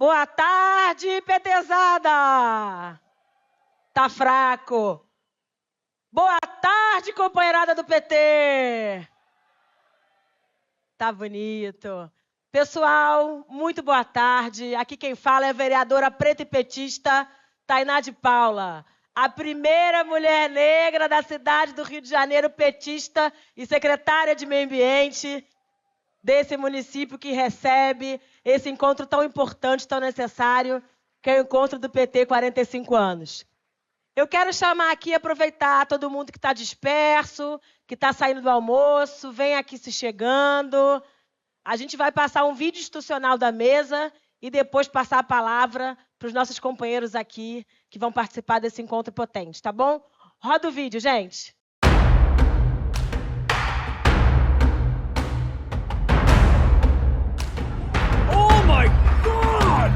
Boa tarde, PTzada! Tá fraco. Boa tarde, companheirada do PT! Tá bonito. Pessoal, muito boa tarde. Aqui quem fala é a vereadora preta e petista Tainá de Paula, a primeira mulher negra da cidade do Rio de Janeiro, petista e secretária de Meio Ambiente desse município que recebe esse encontro tão importante, tão necessário, que é o encontro do PT 45 anos. Eu quero chamar aqui, aproveitar todo mundo que está disperso, que está saindo do almoço, vem aqui se chegando. A gente vai passar um vídeo institucional da mesa e depois passar a palavra para os nossos companheiros aqui que vão participar desse encontro potente, tá bom? Roda o vídeo, gente. Oh my God!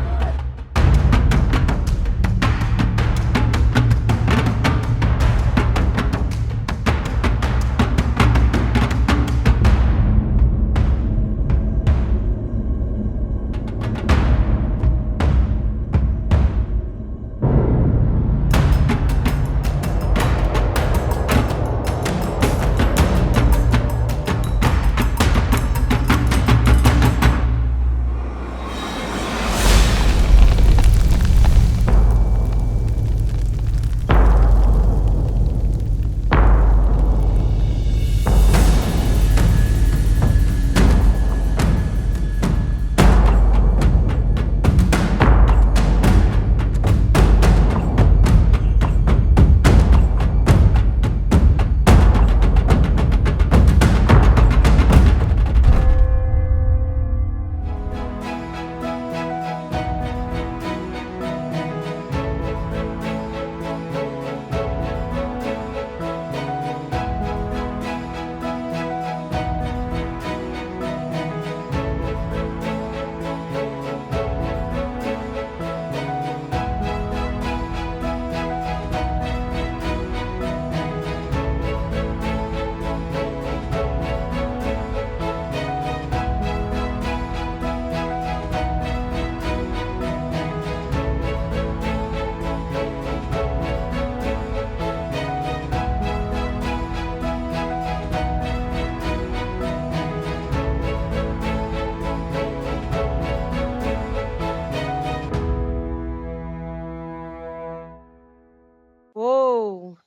Uou!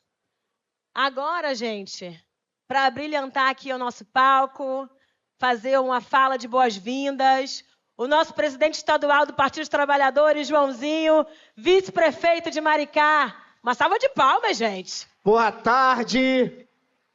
Agora, gente, para brilhantar aqui o nosso palco, fazer uma fala de boas-vindas, o nosso presidente estadual do Partido dos Trabalhadores, Joãozinho, vice-prefeito de Maricá. Uma salva de palmas, gente. Boa tarde,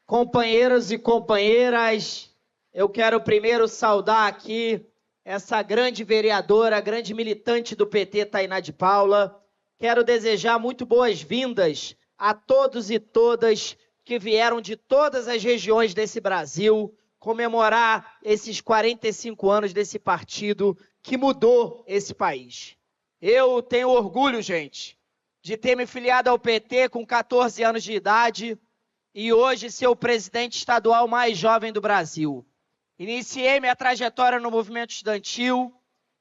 companheiros e companheiras. Eu quero primeiro saudar aqui essa grande vereadora, grande militante do PT, Tainá de Paula. Quero desejar muito boas-vindas a todos e todas que vieram de todas as regiões desse Brasil comemorar esses 45 anos desse partido que mudou esse país. Eu tenho orgulho, gente, de ter me filiado ao PT com 14 anos de idade e hoje ser o presidente estadual mais jovem do Brasil. Iniciei minha trajetória no movimento estudantil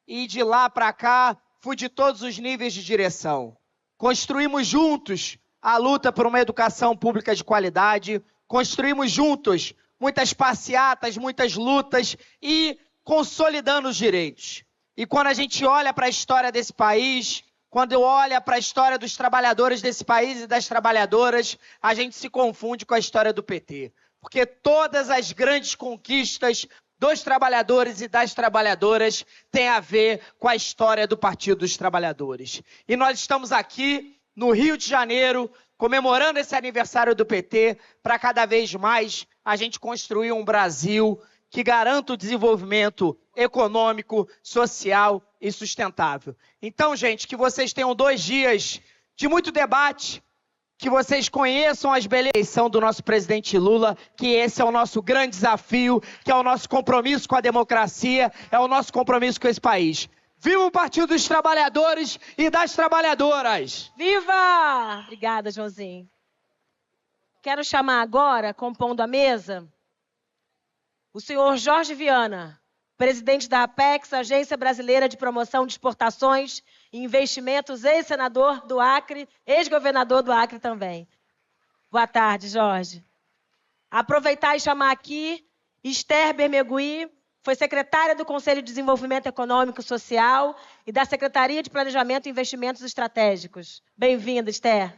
e de lá para cá fui de todos os níveis de direção. Construímos juntos a luta por uma educação pública de qualidade, construímos juntos muitas passeatas, muitas lutas e consolidando os direitos. E quando a gente olha para a história desse país, quando olha para a história dos trabalhadores desse país e das trabalhadoras, a gente se confunde com a história do PT. Porque todas as grandes conquistas dos trabalhadores e das trabalhadoras têm a ver com a história do Partido dos Trabalhadores. E nós estamos aqui no Rio de Janeiro, comemorando esse aniversário do PT, para cada vez mais a gente construir um Brasil que garanta o desenvolvimento econômico, social e sustentável. Então, gente, que vocês tenham 2 dias de muito debate, que vocês conheçam as belezas do nosso presidente Lula, que esse é o nosso grande desafio, que é o nosso compromisso com a democracia, é o nosso compromisso com esse país. Viva o Partido dos Trabalhadores e das Trabalhadoras! Viva! Obrigada, Joãozinho. Quero chamar agora, compondo a mesa, o senhor Jorge Viana, presidente da Apex, Agência Brasileira de Promoção de Exportações e Investimentos, ex-senador do Acre, ex-governador do Acre também. Boa tarde, Jorge. Aproveitar e chamar aqui Esther Bermegui, foi secretária do Conselho de Desenvolvimento Econômico e Social e da Secretaria de Planejamento e Investimentos Estratégicos. Bem-vinda, Esther.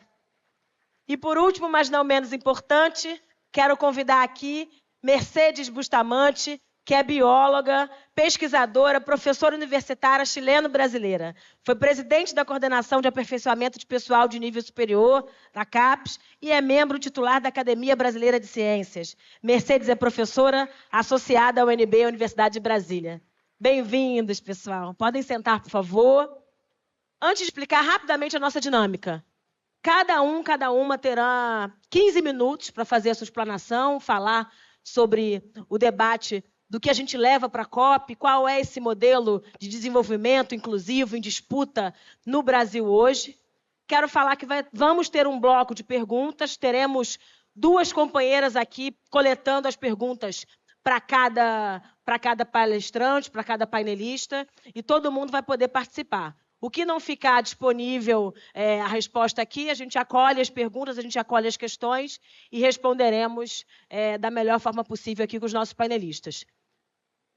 E por último, mas não menos importante, quero convidar aqui Mercedes Bustamante, que é bióloga, pesquisadora, professora universitária chileno-brasileira. Foi presidente da Coordenação de Aperfeiçoamento de Pessoal de Nível Superior, da CAPES, e é membro titular da Academia Brasileira de Ciências. Mercedes é professora associada à UNB, Universidade de Brasília. Bem-vindos, pessoal. Podem sentar, por favor. Antes de explicar rapidamente a nossa dinâmica, cada uma terá 15 minutos para fazer a sua explanação, falar sobre o debate do que a gente leva para a COP, qual é esse modelo de desenvolvimento inclusivo em disputa no Brasil hoje. Quero falar que vamos ter um bloco de perguntas, teremos 2 companheiras aqui coletando as perguntas para cada palestrante, para cada painelista, e todo mundo vai poder participar. O que não ficar disponível a resposta aqui, a gente acolhe as perguntas, a gente acolhe as questões e responderemos da melhor forma possível aqui com os nossos panelistas.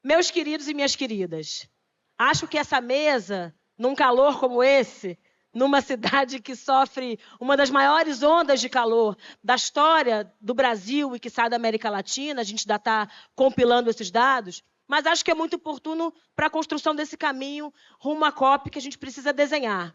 Meus queridos e minhas queridas, acho que essa mesa, num calor como esse, numa cidade que sofre uma das maiores ondas de calor da história do Brasil e, quiçá, da América Latina, a gente ainda está compilando esses dados, mas acho que é muito oportuno para a construção desse caminho rumo à COP que a gente precisa desenhar.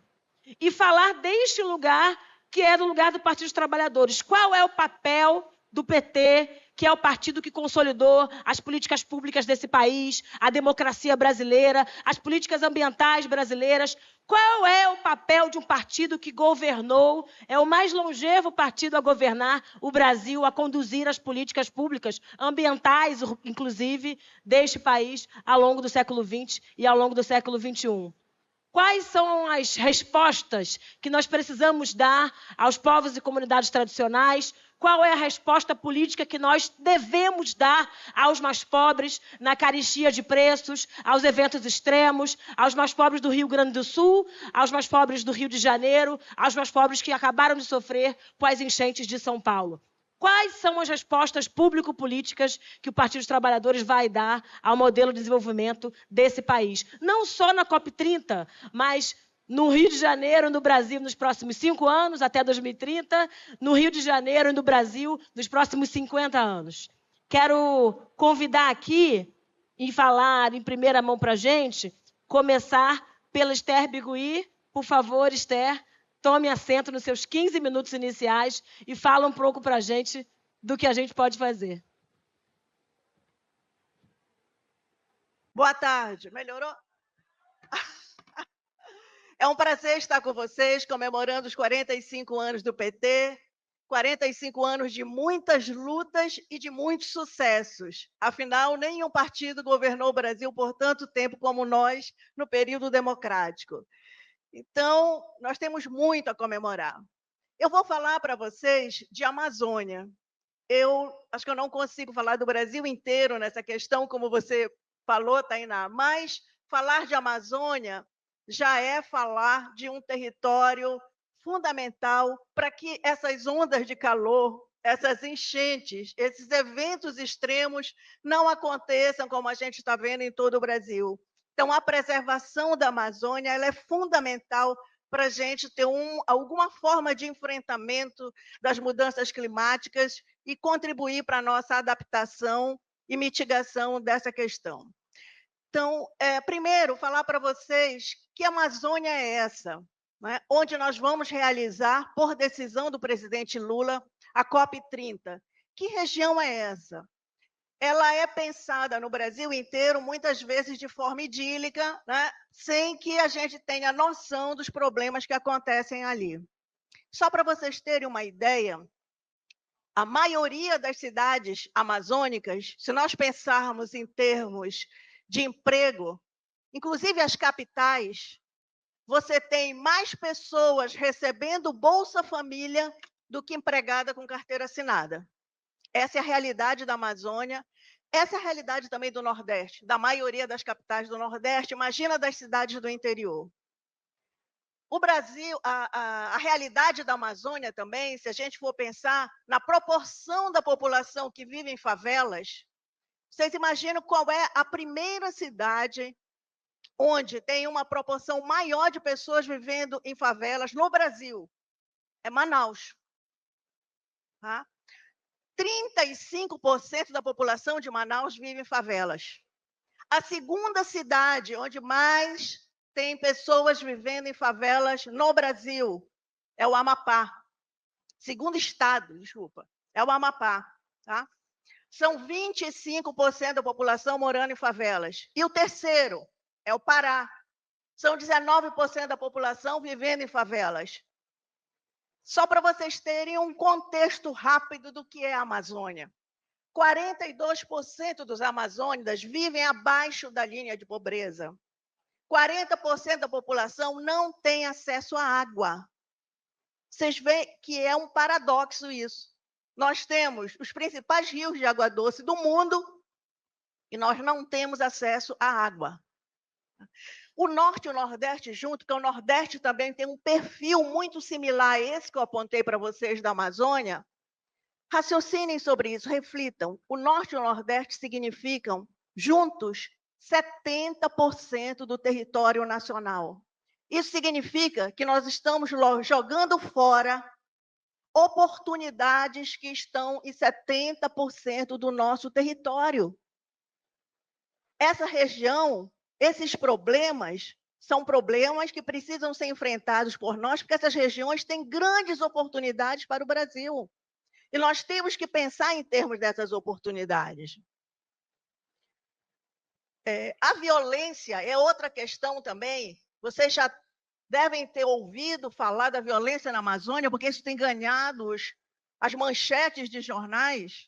E falar deste lugar, que é do lugar do Partido dos Trabalhadores. Qual é o papel do PT, que é o partido que consolidou as políticas públicas desse país, a democracia brasileira, as políticas ambientais brasileiras? Qual é o papel de um partido que governou, é o mais longevo partido a governar o Brasil, a conduzir as políticas públicas ambientais, inclusive, deste país ao longo do século XX e ao longo do século XXI? Quais são as respostas que nós precisamos dar aos povos e comunidades tradicionais? Qual é a resposta política que nós devemos dar aos mais pobres na carestia de preços, aos eventos extremos, aos mais pobres do Rio Grande do Sul, aos mais pobres do Rio de Janeiro, aos mais pobres que acabaram de sofrer com as enchentes de São Paulo? Quais são as respostas público-políticas que o Partido dos Trabalhadores vai dar ao modelo de desenvolvimento desse país? Não só na COP30, mas no Rio de Janeiro, no Brasil, nos próximos 5 anos, até 2030, no Rio de Janeiro e no Brasil, nos próximos 50 anos. Quero convidar aqui e falar em primeira mão para a gente, começar pela Esther Bermegui. Por favor, Esther, tome assento nos seus 15 minutos iniciais e fala um pouco para a gente do que a gente pode fazer. Boa tarde. Melhorou? É um prazer estar com vocês, comemorando os 45 anos do PT, 45 anos de muitas lutas e de muitos sucessos. Afinal, nenhum partido governou o Brasil por tanto tempo como nós, no período democrático. Então, nós temos muito a comemorar. Eu vou falar para vocês de Amazônia. Eu acho que eu não consigo falar do Brasil inteiro nessa questão, como você falou, Tainá, mas falar de Amazônia já é falar de um território fundamental para que essas ondas de calor, essas enchentes, esses eventos extremos não aconteçam como a gente está vendo em todo o Brasil. Então, a preservação da Amazônia ela é fundamental para a gente ter alguma forma de enfrentamento das mudanças climáticas e contribuir para a nossa adaptação e mitigação dessa questão. Então, primeiro, falar para vocês que Amazônia é essa, né? Onde nós vamos realizar, por decisão do presidente Lula, a COP30. Que região é essa? Ela é pensada no Brasil inteiro, muitas vezes de forma idílica, né? Sem que a gente tenha noção dos problemas que acontecem ali. Só para vocês terem uma ideia, a maioria das cidades amazônicas, se nós pensarmos em termos de emprego, inclusive as capitais, você tem mais pessoas recebendo Bolsa Família do que empregada com carteira assinada. Essa é a realidade da Amazônia. Essa é a realidade também do Nordeste, da maioria das capitais do Nordeste, imagina das cidades do interior. O Brasil, a realidade da Amazônia também, se a gente for pensar na proporção da população que vive em favelas, vocês imaginam qual é a primeira cidade onde tem uma proporção maior de pessoas vivendo em favelas no Brasil? É Manaus. Tá? 35% da população de Manaus vive em favelas. A segunda cidade onde mais tem pessoas vivendo em favelas no Brasil é o Amapá. Segundo estado, desculpa, é o Amapá. Tá? São 25% da população morando em favelas. E o terceiro é o Pará. São 19% da população vivendo em favelas. Só para vocês terem um contexto rápido do que é a Amazônia. 42% dos amazônidas vivem abaixo da linha de pobreza. 40% da população não tem acesso à água. Vocês veem que é um paradoxo isso. Nós temos os principais rios de água doce do mundo e nós não temos acesso à água. O Norte e o Nordeste junto, porque o Nordeste também tem um perfil muito similar a esse que eu apontei para vocês da Amazônia. Raciocinem sobre isso, reflitam. O Norte e o Nordeste significam, juntos, 70% do território nacional. Isso significa que nós estamos jogando fora oportunidades que estão em 70% do nosso território. Essa região, esses problemas, são problemas que precisam ser enfrentados por nós, porque essas regiões têm grandes oportunidades para o Brasil. E nós temos que pensar em termos dessas oportunidades. A violência é outra questão também. Vocês já devem ter ouvido falar da violência na Amazônia, porque isso tem ganhado as manchetes de jornais.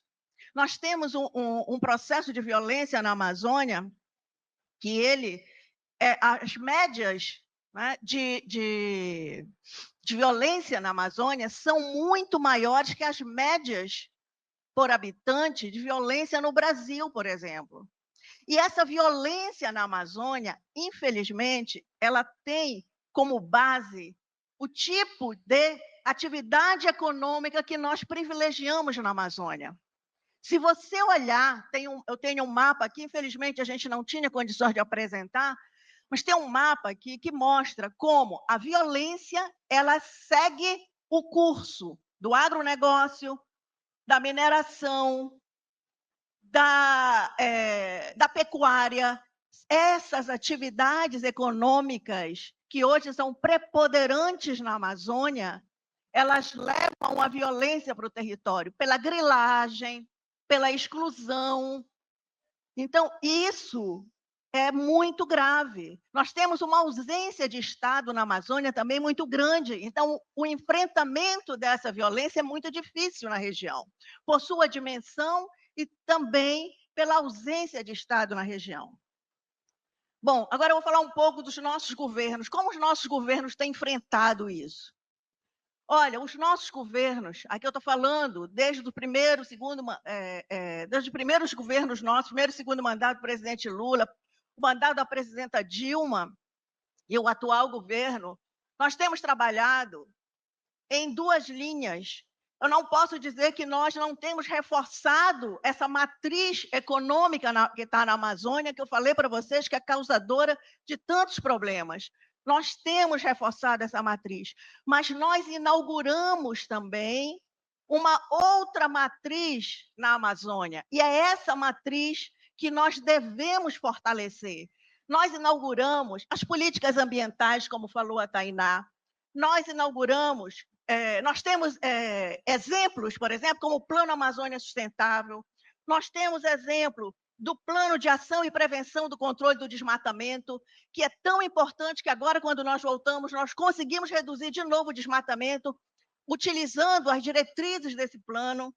Nós temos um processo de violência na Amazônia que as médias, né, de violência na Amazônia são muito maiores que as médias por habitante de violência no Brasil, por exemplo. E essa violência na Amazônia, infelizmente, ela tem como base o tipo de atividade econômica que nós privilegiamos na Amazônia. Se você olhar, eu tenho um mapa aqui, infelizmente a gente não tinha condições de apresentar, mas tem um mapa aqui que mostra como a violência ela segue o curso do agronegócio, da mineração, da pecuária. Essas atividades econômicas que hoje são preponderantes na Amazônia, elas levam a violência para o território, pela grilagem, pela exclusão. Então, isso é muito grave. Nós temos uma ausência de Estado na Amazônia também muito grande. Então, o enfrentamento dessa violência é muito difícil na região, por sua dimensão e também pela ausência de Estado na região. Bom, agora eu vou falar um pouco dos nossos governos. Como os nossos governos têm enfrentado isso? Olha, os nossos governos, aqui eu estou falando desde o primeiro, segundo, desde os primeiros governos nossos, primeiro e segundo mandato do presidente Lula, o mandato da presidenta Dilma e o atual governo, nós temos trabalhado em duas linhas. Eu não posso dizer que nós não temos reforçado essa matriz econômica que está na Amazônia, que eu falei para vocês que é causadora de tantos problemas. Nós temos reforçado essa matriz, mas nós inauguramos também uma outra matriz na Amazônia, e é essa matriz que nós devemos fortalecer. Nós inauguramos as políticas ambientais, como falou a Tainá, nós inauguramos, nós temos exemplos, por exemplo, como o Plano Amazônia Sustentável, nós temos exemplo do Plano de Ação e Prevenção do Controle do Desmatamento, que é tão importante que agora, quando nós voltamos, nós conseguimos reduzir de novo o desmatamento, utilizando as diretrizes desse plano.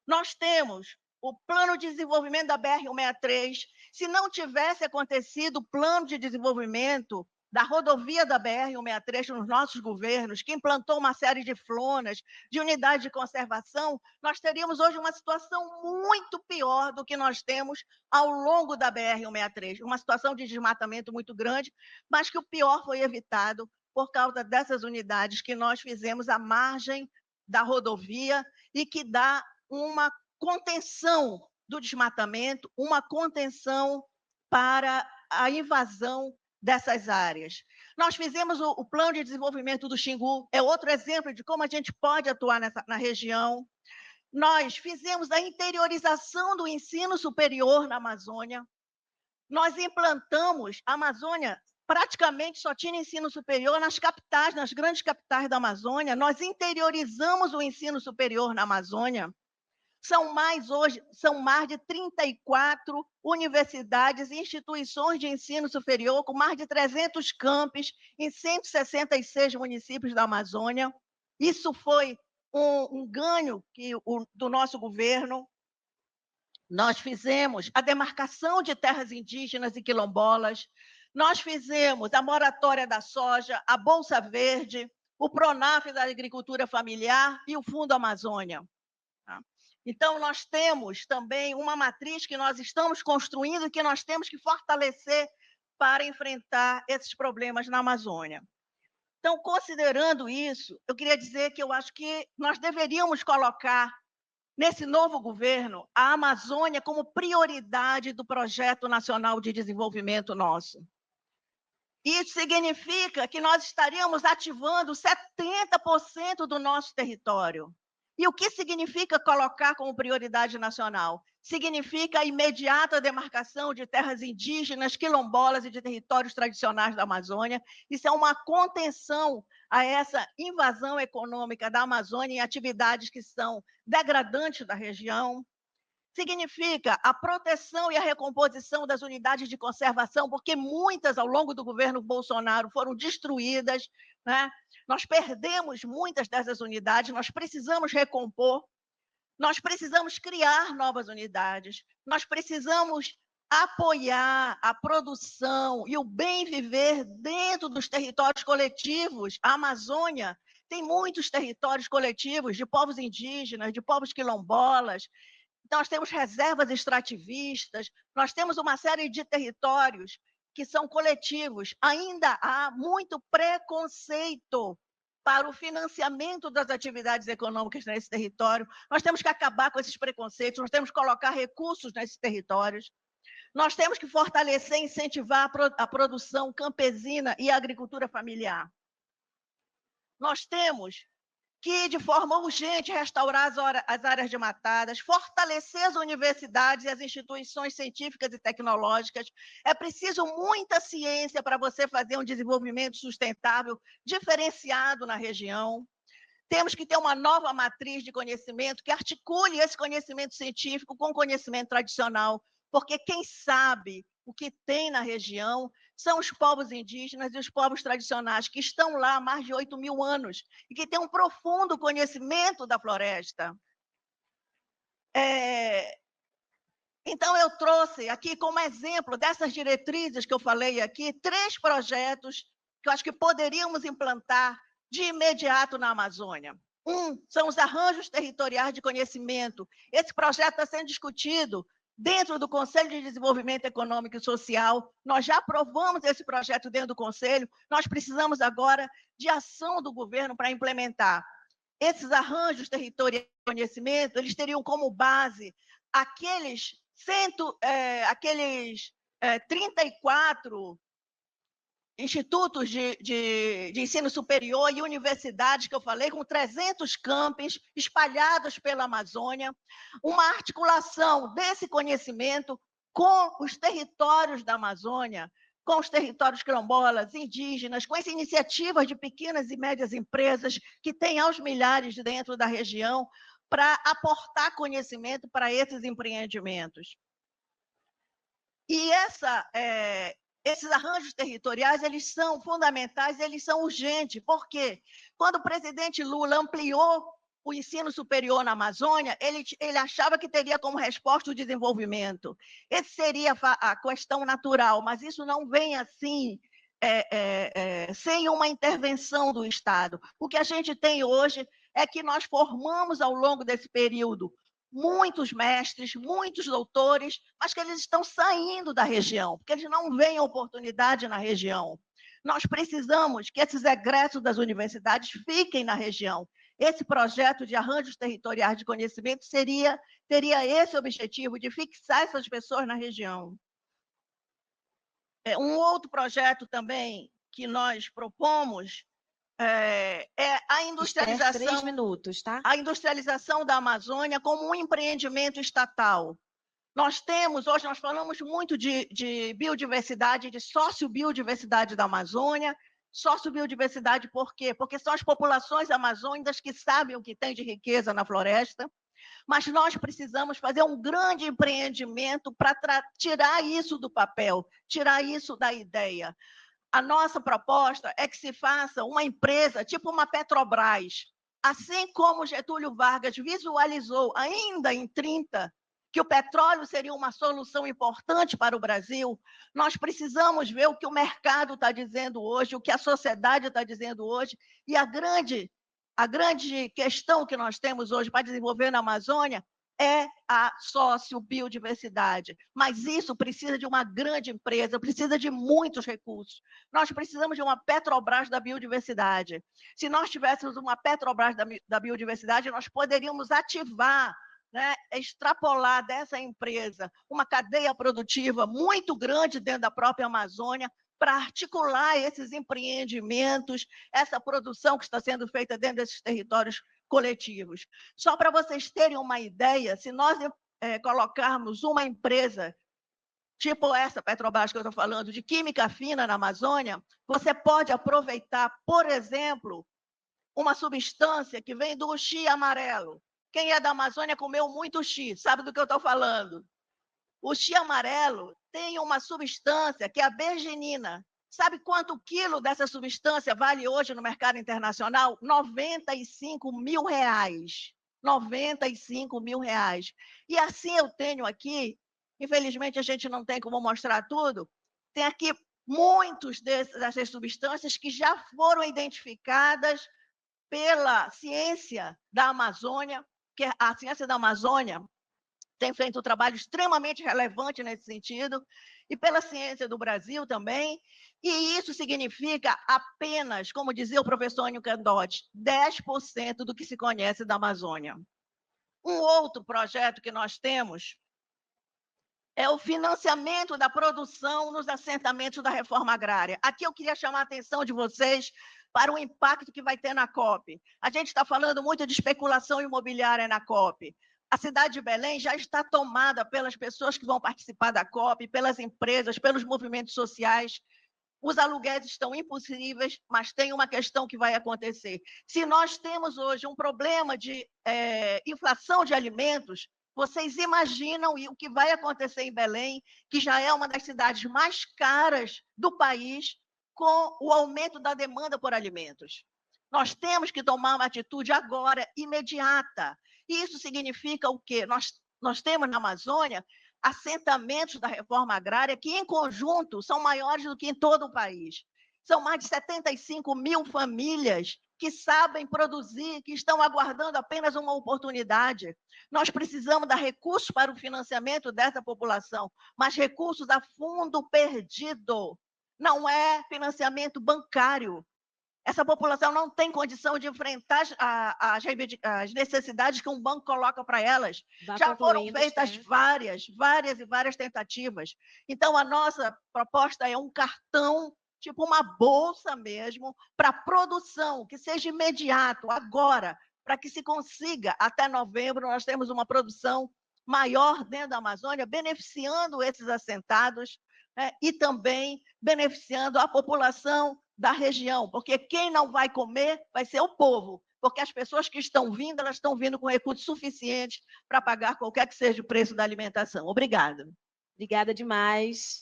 Nós temos o Plano de Desenvolvimento da BR-163. Se não tivesse acontecido o Plano de Desenvolvimento da rodovia da BR-163 nos nossos governos, que implantou uma série de flonas, de unidades de conservação, nós teríamos hoje uma situação muito pior do que nós temos ao longo da BR-163, uma situação de desmatamento muito grande, mas que o pior foi evitado por causa dessas unidades que nós fizemos à margem da rodovia e que dá uma contenção do desmatamento, uma contenção para a invasão dessas áreas. Nós fizemos o plano de desenvolvimento do Xingu, é outro exemplo de como a gente pode atuar na região. Nós fizemos a interiorização do ensino superior na Amazônia. Nós implantamos, a Amazônia praticamente só tinha ensino superior nas capitais, nas grandes capitais da Amazônia. Nós interiorizamos o ensino superior na Amazônia. São mais de 34 universidades e instituições de ensino superior, com mais de 300 campos em 166 municípios da Amazônia. Isso foi um ganho do nosso governo. Nós fizemos a demarcação de terras indígenas e quilombolas, nós fizemos a moratória da soja, a Bolsa Verde, o PRONAF da agricultura familiar e o Fundo Amazônia. Então, nós temos também uma matriz que nós estamos construindo e que nós temos que fortalecer para enfrentar esses problemas na Amazônia. Então, considerando isso, eu queria dizer que eu acho que nós deveríamos colocar nesse novo governo a Amazônia como prioridade do Projeto Nacional de Desenvolvimento nosso. Isso significa que nós estaríamos ativando 70% do nosso território. E o que significa colocar como prioridade nacional? Significa a imediata demarcação de terras indígenas, quilombolas e de territórios tradicionais da Amazônia. Isso é uma contenção a essa invasão econômica da Amazônia em atividades que são degradantes da região. Significa a proteção e a recomposição das unidades de conservação, porque muitas, ao longo do governo Bolsonaro, foram destruídas, né? Nós perdemos muitas dessas unidades, nós precisamos recompor, nós precisamos criar novas unidades, nós precisamos apoiar a produção e o bem viver dentro dos territórios coletivos. A Amazônia tem muitos territórios coletivos de povos indígenas, de povos quilombolas. Nós temos reservas extrativistas, nós temos uma série de territórios que são coletivos. Ainda há muito preconceito para o financiamento das atividades econômicas nesse território. Nós temos que acabar com esses preconceitos, nós temos que colocar recursos nesses territórios. Nós temos que fortalecer e incentivar a produção campesina e a agricultura familiar. Nós temos que, de forma urgente, restaurar as áreas desmatadas, fortalecer as universidades e as instituições científicas e tecnológicas. É preciso muita ciência para você fazer um desenvolvimento sustentável, diferenciado na região. Temos que ter uma nova matriz de conhecimento que articule esse conhecimento científico com o conhecimento tradicional, porque quem sabe o que tem na região são os povos indígenas e os povos tradicionais, que estão lá há mais de 8.000 anos e que têm um profundo conhecimento da floresta. Então, eu trouxe aqui como exemplo dessas diretrizes que eu falei aqui, 3 projetos que eu acho que poderíamos implantar de imediato na Amazônia. São os arranjos territoriais de conhecimento. Esse projeto está sendo discutido dentro do Conselho de Desenvolvimento Econômico e Social. Nós já aprovamos esse projeto dentro do Conselho, nós precisamos agora de ação do governo para implementar. Esses arranjos territoriais de conhecimento, eles teriam como base aqueles 34 institutos de ensino superior e universidades que eu falei, com 300 campos espalhados pela Amazônia, uma articulação desse conhecimento com os territórios da Amazônia, com os territórios quilombolas, indígenas, com as iniciativas de pequenas e médias empresas que têm aos milhares dentro da região, para aportar conhecimento para esses empreendimentos. E esses arranjos territoriais, eles são fundamentais, eles são urgentes. Por quê? Quando o presidente Lula ampliou o ensino superior na Amazônia, ele achava que teria como resposta o desenvolvimento. Essa seria a questão natural, mas isso não vem assim sem uma intervenção do Estado. O que a gente tem hoje é que nós formamos, ao longo desse período, muitos mestres, muitos doutores, mas que eles estão saindo da região, porque eles não veem oportunidade na região. Nós precisamos que esses egressos das universidades fiquem na região. Esse projeto de arranjos territoriais de conhecimento teria esse objetivo, de fixar essas pessoas na região. Um outro projeto também que nós propomos é a industrialização. 3 minutos, tá? A industrialização da Amazônia como um empreendimento estatal. Hoje nós falamos muito de biodiversidade, de sociobiodiversidade da Amazônia. Sociobiodiversidade por quê? Porque são as populações amazônicas que sabem o que tem de riqueza na floresta, mas nós precisamos fazer um grande empreendimento para tirar isso do papel, tirar isso da ideia. A nossa proposta é que se faça uma empresa, tipo uma Petrobras, assim como Getúlio Vargas visualizou ainda em 30, que o petróleo seria uma solução importante para o Brasil. Nós precisamos ver o que o mercado está dizendo hoje, o que a sociedade está dizendo hoje, e a grande questão que nós temos hoje para desenvolver na Amazônia é a sociobiodiversidade. Mas isso precisa de uma grande empresa, precisa de muitos recursos. Nós precisamos de uma Petrobras da biodiversidade. Se nós tivéssemos uma Petrobras da biodiversidade, nós poderíamos ativar, extrapolar dessa empresa uma cadeia produtiva muito grande dentro da própria Amazônia, para articular esses empreendimentos, essa produção que está sendo feita dentro desses territórios coletivos. Só para vocês terem uma ideia, se nós colocarmos uma empresa, tipo essa Petrobras que eu estou falando, de química fina na Amazônia, você pode aproveitar, por exemplo, uma substância que vem do uxi amarelo. Quem é da Amazônia comeu muito uxi, sabe do que eu estou falando? O uxi amarelo tem uma substância que é a bergenina. Sabe quanto quilo dessa substância vale hoje no mercado internacional? R$95 mil. R$95 mil. E assim eu tenho aqui, infelizmente a gente não tem como mostrar tudo, tem aqui muitas dessas substâncias que já foram identificadas pela ciência da Amazônia, que a ciência da Amazônia tem feito um trabalho extremamente relevante nesse sentido, e pela ciência do Brasil também, e isso significa apenas, como dizia o professor Enio Candotti, 10% do que se conhece da Amazônia. Um outro projeto que nós temos é o financiamento da produção nos assentamentos da reforma agrária. Aqui eu queria chamar a atenção de vocês para o impacto que vai ter na COP. A gente está falando muito de especulação imobiliária na COP. A cidade de Belém já está tomada pelas pessoas que vão participar da COP, pelas empresas, pelos movimentos sociais. Os aluguéis estão impossíveis, mas tem uma questão que vai acontecer. Se nós temos hoje um problema de inflação de alimentos, vocês imaginam o que vai acontecer em Belém, que já é uma das cidades mais caras do país, com o aumento da demanda por alimentos. Nós temos que tomar uma atitude agora, imediata. E isso significa o quê? Nós temos na Amazônia assentamentos da reforma agrária que, em conjunto, são maiores do que em todo o país. São mais de 75 mil famílias que sabem produzir, que estão aguardando apenas uma oportunidade. Nós precisamos dar recursos para o financiamento dessa população, mas recursos a fundo perdido. Não é financiamento bancário. Essa população não tem condição de enfrentar as necessidades que um banco coloca para elas. Já foram feitas várias tentativas. Então, a nossa proposta é um cartão, tipo uma bolsa mesmo, para produção, que seja imediato, agora, para que se consiga, até novembro, nós temos uma produção maior dentro da Amazônia, beneficiando esses assentados, e também beneficiando a população da região, porque quem não vai comer vai ser o povo, porque as pessoas que estão vindo, elas estão vindo com recursos suficientes para pagar qualquer que seja o preço da alimentação. Obrigada. Obrigada demais.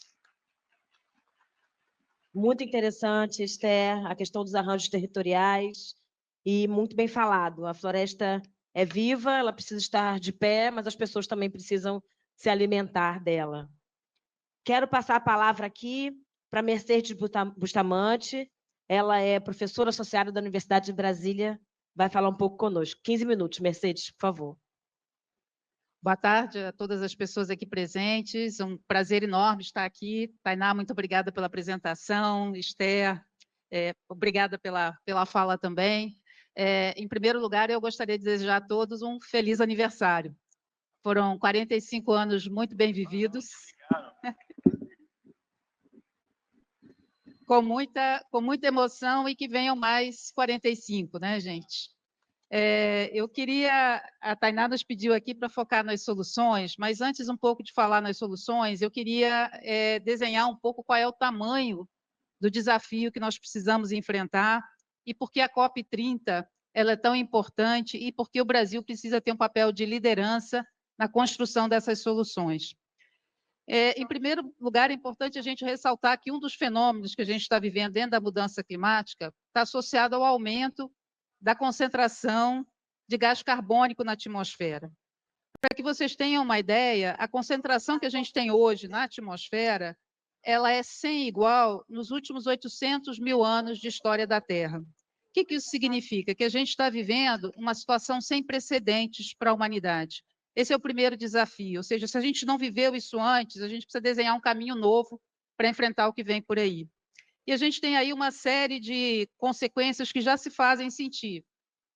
Muito interessante, Esther, a questão dos arranjos territoriais, e muito bem falado. A floresta é viva, ela precisa estar de pé, mas as pessoas também precisam se alimentar dela. Quero passar a palavra aqui para Mercedes Bustamante. Ela é professora associada da Universidade de Brasília. Vai falar um pouco conosco. 15 minutos, Mercedes, por favor. Boa tarde a todas as pessoas aqui presentes. Um prazer enorme estar aqui. Tainá, muito obrigada pela apresentação. Esther, obrigada pela fala também. Em primeiro lugar, eu gostaria de desejar a todos um feliz aniversário. Foram 45 anos muito bem vividos. Com muita emoção e que venham mais 45, né, gente? A Tainá nos pediu aqui para focar nas soluções, mas antes um pouco de falar nas soluções, eu queria desenhar um pouco qual é o tamanho do desafio que nós precisamos enfrentar e por que a COP30 ela é tão importante e por que o Brasil precisa ter um papel de liderança na construção dessas soluções. Em primeiro lugar, é importante a gente ressaltar que um dos fenômenos que a gente está vivendo dentro da mudança climática está associado ao aumento da concentração de gás carbônico na atmosfera. Para que vocês tenham uma ideia, a concentração que a gente tem hoje na atmosfera, ela é sem igual nos últimos 800 mil anos de história da Terra. O que isso significa? Que a gente está vivendo uma situação sem precedentes para a humanidade. Esse é o primeiro desafio, ou seja, se a gente não viveu isso antes, a gente precisa desenhar um caminho novo para enfrentar o que vem por aí. E a gente tem aí uma série de consequências que já se fazem sentir.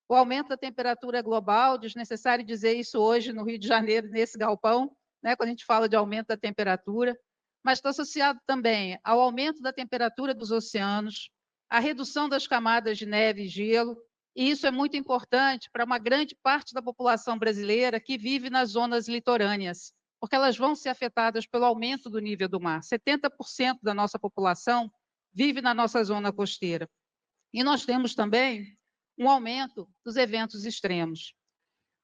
O aumento da temperatura global, desnecessário dizer isso hoje no Rio de Janeiro, nesse galpão, né, quando a gente fala de aumento da temperatura, mas está associado também ao aumento da temperatura dos oceanos, à redução das camadas de neve e gelo, e isso é muito importante para uma grande parte da população brasileira que vive nas zonas litorâneas, porque elas vão ser afetadas pelo aumento do nível do mar. 70% da nossa população vive na nossa zona costeira. E nós temos também um aumento dos eventos extremos.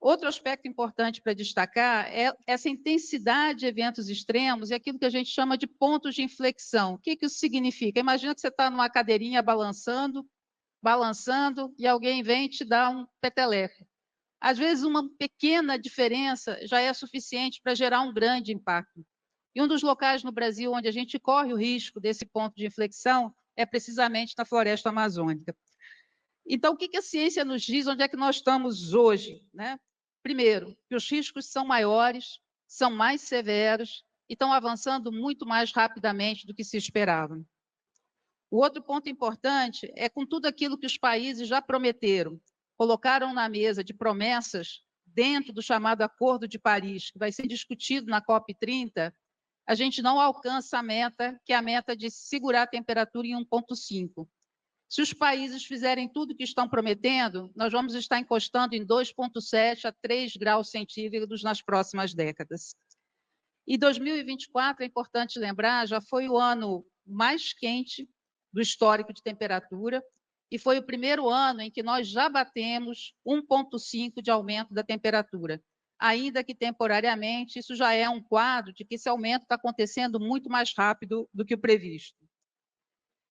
Outro aspecto importante para destacar é essa intensidade de eventos extremos e aquilo que a gente chama de pontos de inflexão. O que isso significa? Imagina que você está numa cadeirinha balançando, e alguém vem te dar um peteleco. Às vezes, uma pequena diferença já é suficiente para gerar um grande impacto. E um dos locais no Brasil onde a gente corre o risco desse ponto de inflexão é precisamente na floresta amazônica. Então, o que a ciência nos diz? Onde é que nós estamos hoje, né? Primeiro, que os riscos são maiores, são mais severos e estão avançando muito mais rapidamente do que se esperava. O outro ponto importante é com tudo aquilo que os países já prometeram, colocaram na mesa de promessas dentro do chamado Acordo de Paris, que vai ser discutido na COP30, a gente não alcança a meta, que é a meta de segurar a temperatura em 1,5. Se os países fizerem tudo o que estão prometendo, nós vamos estar encostando em 2,7 a 3 graus centígrados nas próximas décadas. E 2024, é importante lembrar, já foi o ano mais quente do histórico de temperatura e foi o primeiro ano em que nós já batemos 1,5 de aumento da temperatura. Ainda que temporariamente, isso já é um quadro de que esse aumento está acontecendo muito mais rápido do que o previsto.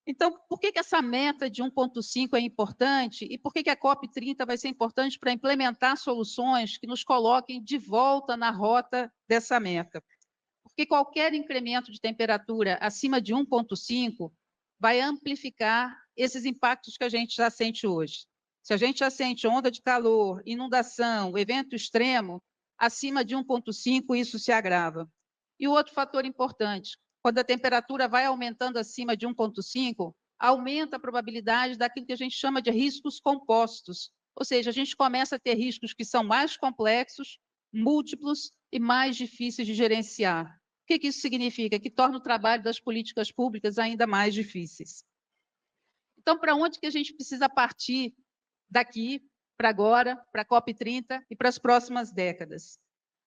Então, por que essa meta de 1,5 é importante e por que a COP30 vai ser importante para implementar soluções que nos coloquem de volta na rota dessa meta? Porque qualquer incremento de temperatura acima de 1,5 vai amplificar esses impactos que a gente já sente hoje. Se a gente já sente onda de calor, inundação, evento extremo, acima de 1,5 isso se agrava. E o outro fator importante, quando a temperatura vai aumentando acima de 1,5, aumenta a probabilidade daquilo que a gente chama de riscos compostos. Ou seja, a gente começa a ter riscos que são mais complexos, múltiplos e mais difíceis de gerenciar. O que isso significa? Que torna o trabalho das políticas públicas ainda mais difíceis. Então, para onde que a gente precisa partir daqui para agora, para a COP30 e para as próximas décadas?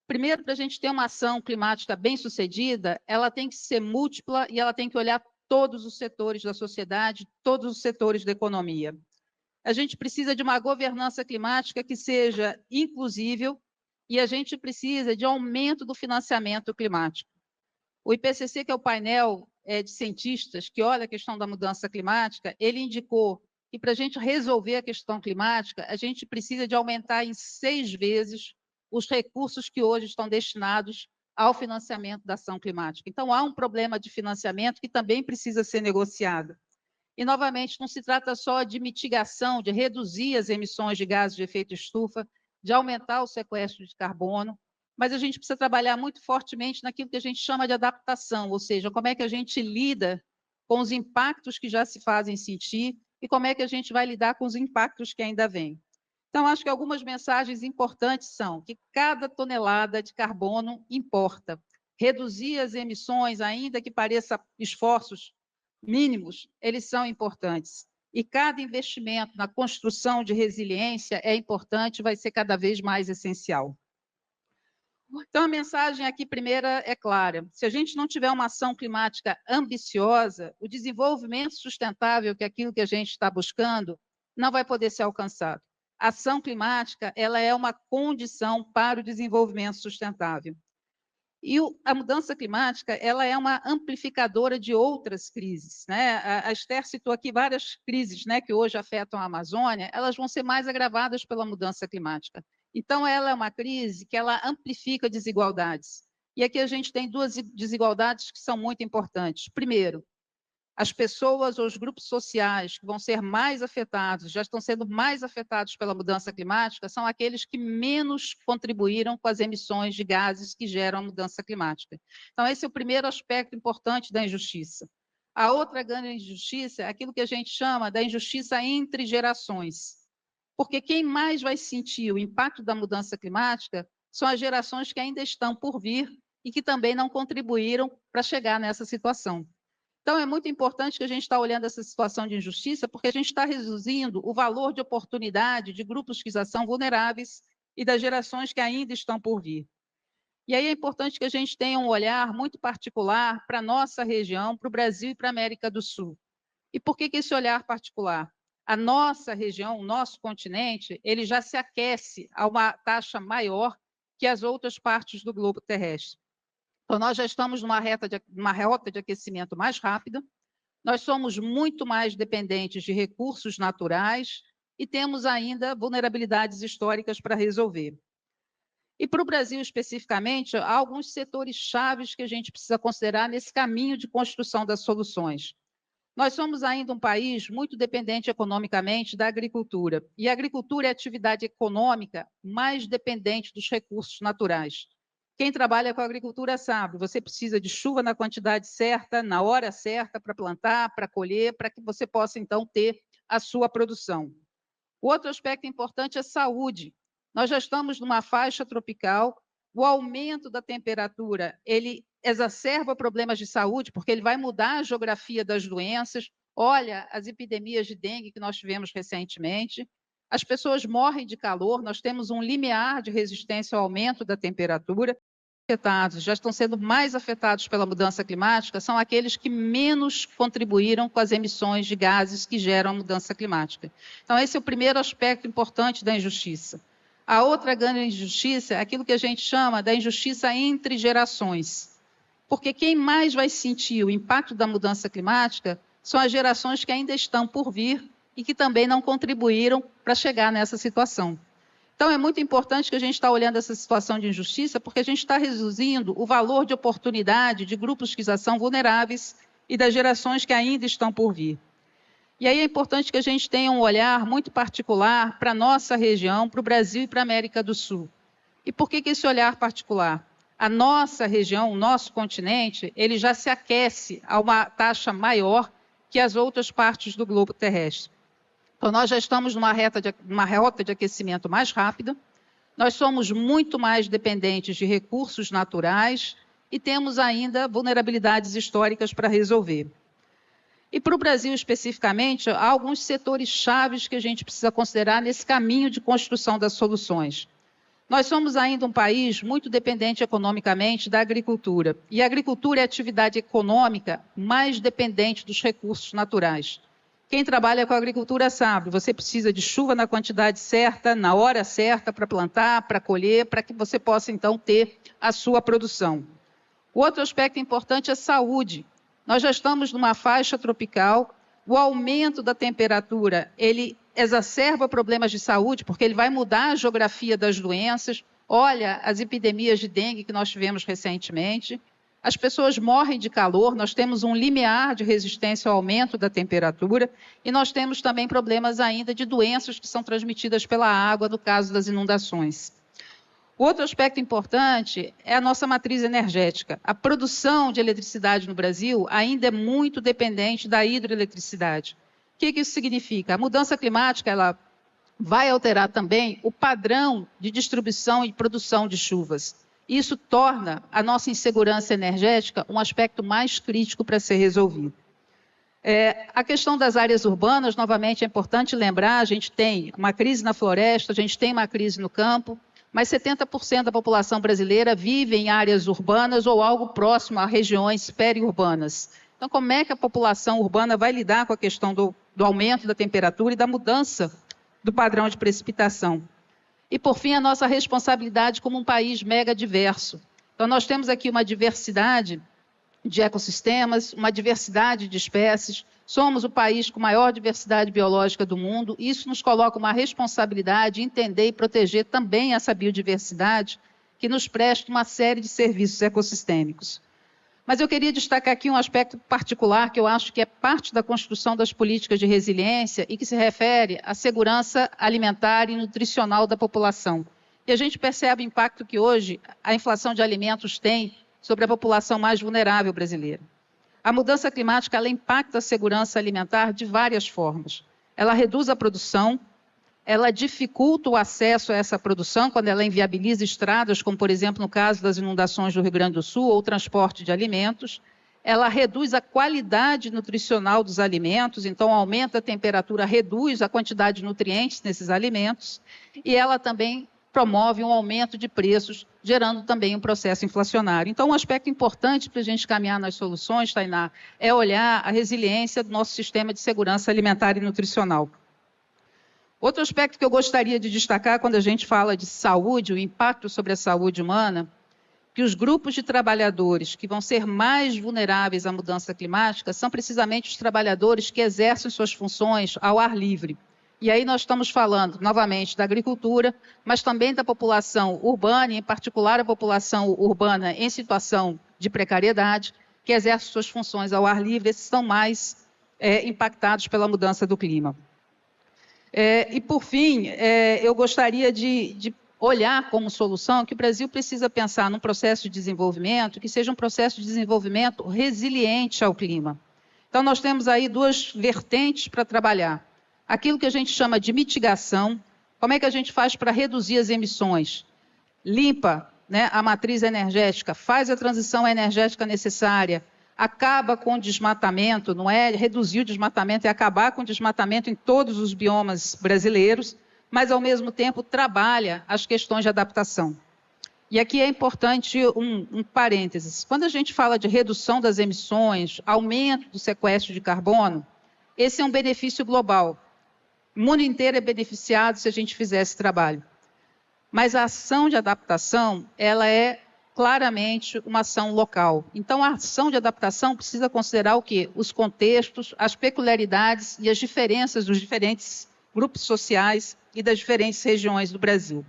Primeiro, para a gente ter uma ação climática bem-sucedida, ela tem que ser múltipla e ela tem que olhar todos os setores da sociedade, todos os setores da economia. A gente precisa de uma governança climática que seja inclusível e a gente precisa de aumento do financiamento climático. O IPCC, que é o painel de cientistas que olha a questão da mudança climática, ele indicou que para a gente resolver a questão climática, a gente precisa de aumentar em 6 vezes os recursos que hoje estão destinados ao financiamento da ação climática. Então, há um problema de financiamento que também precisa ser negociado. E, novamente, não se trata só de mitigação, de reduzir as emissões de gases de efeito estufa, de aumentar o sequestro de carbono, mas a gente precisa trabalhar muito fortemente naquilo que a gente chama de adaptação, ou seja, como é que a gente lida com os impactos que já se fazem sentir e como é que a gente vai lidar com os impactos que ainda vêm. Então, acho que algumas mensagens importantes são que cada tonelada de carbono importa. Reduzir as emissões, ainda que pareça esforços mínimos, eles são importantes. E cada investimento na construção de resiliência é importante, vai ser cada vez mais essencial. Então, a mensagem aqui primeira é clara. Se a gente não tiver uma ação climática ambiciosa, o desenvolvimento sustentável, que é aquilo que a gente está buscando, não vai poder ser alcançado. A ação climática, ela é uma condição para o desenvolvimento sustentável. E a mudança climática, ela é uma amplificadora de outras crises, né? A Esther citou aqui várias crises, né, que hoje afetam a Amazônia, elas vão ser mais agravadas pela mudança climática. Então, ela é uma crise que ela amplifica desigualdades. E aqui a gente tem duas desigualdades que são muito importantes. Primeiro, as pessoas ou os grupos sociais que vão ser mais afetados, já estão sendo mais afetados pela mudança climática, são aqueles que menos contribuíram com as emissões de gases que geram a mudança climática. Então, esse é o primeiro aspecto importante da injustiça. A outra grande injustiça é aquilo que a gente chama da injustiça entre gerações. Porque quem mais vai sentir o impacto da mudança climática são as gerações que ainda estão por vir e que também não contribuíram para chegar nessa situação. Então, é muito importante que a gente está olhando essa situação de injustiça, porque a gente está reduzindo o valor de oportunidade de grupos que já são vulneráveis e das gerações que ainda estão por vir. E aí é importante que a gente tenha um olhar muito particular para a nossa região, para o Brasil e para a América do Sul. E por que esse olhar particular? A nossa região, o nosso continente, ele já se aquece a uma taxa maior que as outras partes do globo terrestre. Então, nós já estamos numa rota de aquecimento mais rápida, nós somos muito mais dependentes de recursos naturais e temos ainda vulnerabilidades históricas para resolver. E para o Brasil, especificamente, há alguns setores chaves que a gente precisa considerar nesse caminho de construção das soluções. Nós somos ainda um país muito dependente economicamente da agricultura, e a agricultura é a atividade econômica mais dependente dos recursos naturais. Quem trabalha com a agricultura sabe, você precisa de chuva na quantidade certa, na hora certa para plantar, para colher, para que você possa, então, ter a sua produção. O outro aspecto importante é saúde. Nós já estamos numa faixa tropical, o aumento da temperatura, ele exacerba problemas de saúde, porque ele vai mudar a geografia das doenças. Olha as epidemias de dengue que nós tivemos recentemente. As pessoas morrem de calor, nós temos um limiar de resistência ao aumento da temperatura. Já estão sendo mais afetados pela mudança climática são aqueles que menos contribuíram com as emissões de gases que geram a mudança climática. Então, esse é o primeiro aspecto importante da injustiça. A outra grande injustiça é aquilo que a gente chama da injustiça entre gerações. Porque quem mais vai sentir o impacto da mudança climática são as gerações que ainda estão por vir e que também não contribuíram para chegar nessa situação. Então, é muito importante que a gente está olhando essa situação de injustiça, porque a gente está reduzindo o valor de oportunidade de grupos que já são vulneráveis e das gerações que ainda estão por vir. E aí é importante que a gente tenha um olhar muito particular para a nossa região, para o Brasil e para a América do Sul. E por que esse olhar particular? A nossa região, o nosso continente, ele já se aquece a uma taxa maior que as outras partes do globo terrestre. Então, nós já estamos numa rota de aquecimento mais rápida, nós somos muito mais dependentes de recursos naturais e temos ainda vulnerabilidades históricas para resolver. E para o Brasil, especificamente, há alguns setores chaves que a gente precisa considerar nesse caminho de construção das soluções. Nós somos ainda um país muito dependente economicamente da agricultura, e a agricultura é a atividade econômica mais dependente dos recursos naturais. Quem trabalha com a agricultura sabe, você precisa de chuva na quantidade certa, na hora certa para plantar, para colher, para que você possa, então, ter a sua produção. O outro aspecto importante é saúde. Nós já estamos numa faixa tropical, o aumento da temperatura, ele exacerba problemas de saúde, porque ele vai mudar a geografia das doenças. olha as epidemias de dengue que nós tivemos recentemente, as pessoas morrem de calor, nós temos um limiar de resistência ao aumento da temperatura e nós temos também problemas ainda de doenças que são transmitidas pela água, no caso das inundações. Outro aspecto importante é a nossa matriz energética. A produção de eletricidade no Brasil ainda é muito dependente da hidroeletricidade. O que isso significa? A mudança climática ela vai alterar também o padrão de distribuição e produção de chuvas. Isso torna a nossa insegurança energética um aspecto mais crítico para ser resolvido. A questão das áreas urbanas, novamente, é importante lembrar, a gente tem uma crise na floresta, a gente tem uma crise no campo, mas 70% da população brasileira vive em áreas urbanas ou algo próximo a regiões periurbanas. Então, como é que a população urbana vai lidar com a questão do aumento da temperatura e da mudança do padrão de precipitação? E, por fim, a nossa responsabilidade como um país mega diverso. Então, nós temos aqui uma diversidade de ecossistemas, uma diversidade de espécies. Somos o país com maior diversidade biológica do mundo. Isso nos coloca uma responsabilidade de entender e proteger também essa biodiversidade que nos presta uma série de serviços ecossistêmicos. Mas eu queria destacar aqui um aspecto particular que eu acho que é parte da construção das políticas de resiliência e que se refere à segurança alimentar e nutricional da população. E a gente percebe o impacto que hoje a inflação de alimentos tem sobre a população mais vulnerável brasileira. A mudança climática ela impacta a segurança alimentar de várias formas. Ela reduz a produção, ela dificulta o acesso a essa produção quando ela inviabiliza estradas, como, por exemplo, no caso das inundações do Rio Grande do Sul, ou o transporte de alimentos. Ela reduz a qualidade nutricional dos alimentos, então aumenta a temperatura, reduz a quantidade de nutrientes nesses alimentos, e ela também promove um aumento de preços, gerando também um processo inflacionário. Então, um aspecto importante para a gente caminhar nas soluções, Tainá, é olhar a resiliência do nosso sistema de segurança alimentar e nutricional. Outro aspecto que eu gostaria de destacar quando a gente fala de saúde, o impacto sobre a saúde humana, que os grupos de trabalhadores que vão ser mais vulneráveis à mudança climática são precisamente os trabalhadores que exercem suas funções ao ar livre. E aí nós estamos falando, novamente, da agricultura, mas também da população urbana, e em particular a população urbana em situação de precariedade, que exerce suas funções ao ar livre, esses são mais impactados pela mudança do clima. E, por fim, eu gostaria de olhar como solução que o Brasil precisa pensar num processo de desenvolvimento que seja um processo de desenvolvimento resiliente ao clima. Então, nós temos aí duas vertentes para trabalhar. Aquilo que a gente chama de mitigação, como é que a gente faz para reduzir as emissões? Limpa, né, a matriz energética, faz a transição energética necessária, acaba com o desmatamento, não é reduzir o desmatamento, é acabar com o desmatamento em todos os biomas brasileiros, mas, ao mesmo tempo, trabalha as questões de adaptação. E aqui é importante um parênteses. Quando a gente fala de redução das emissões, aumento do sequestro de carbono, esse é um benefício global. O mundo inteiro é beneficiado se a gente fizer esse trabalho. Mas a ação de adaptação, ela é claramente uma ação local. Então, a ação de adaptação precisa considerar o quê? Os contextos, as peculiaridades e as diferenças dos diferentes grupos sociais e das diferentes regiões do Brasil.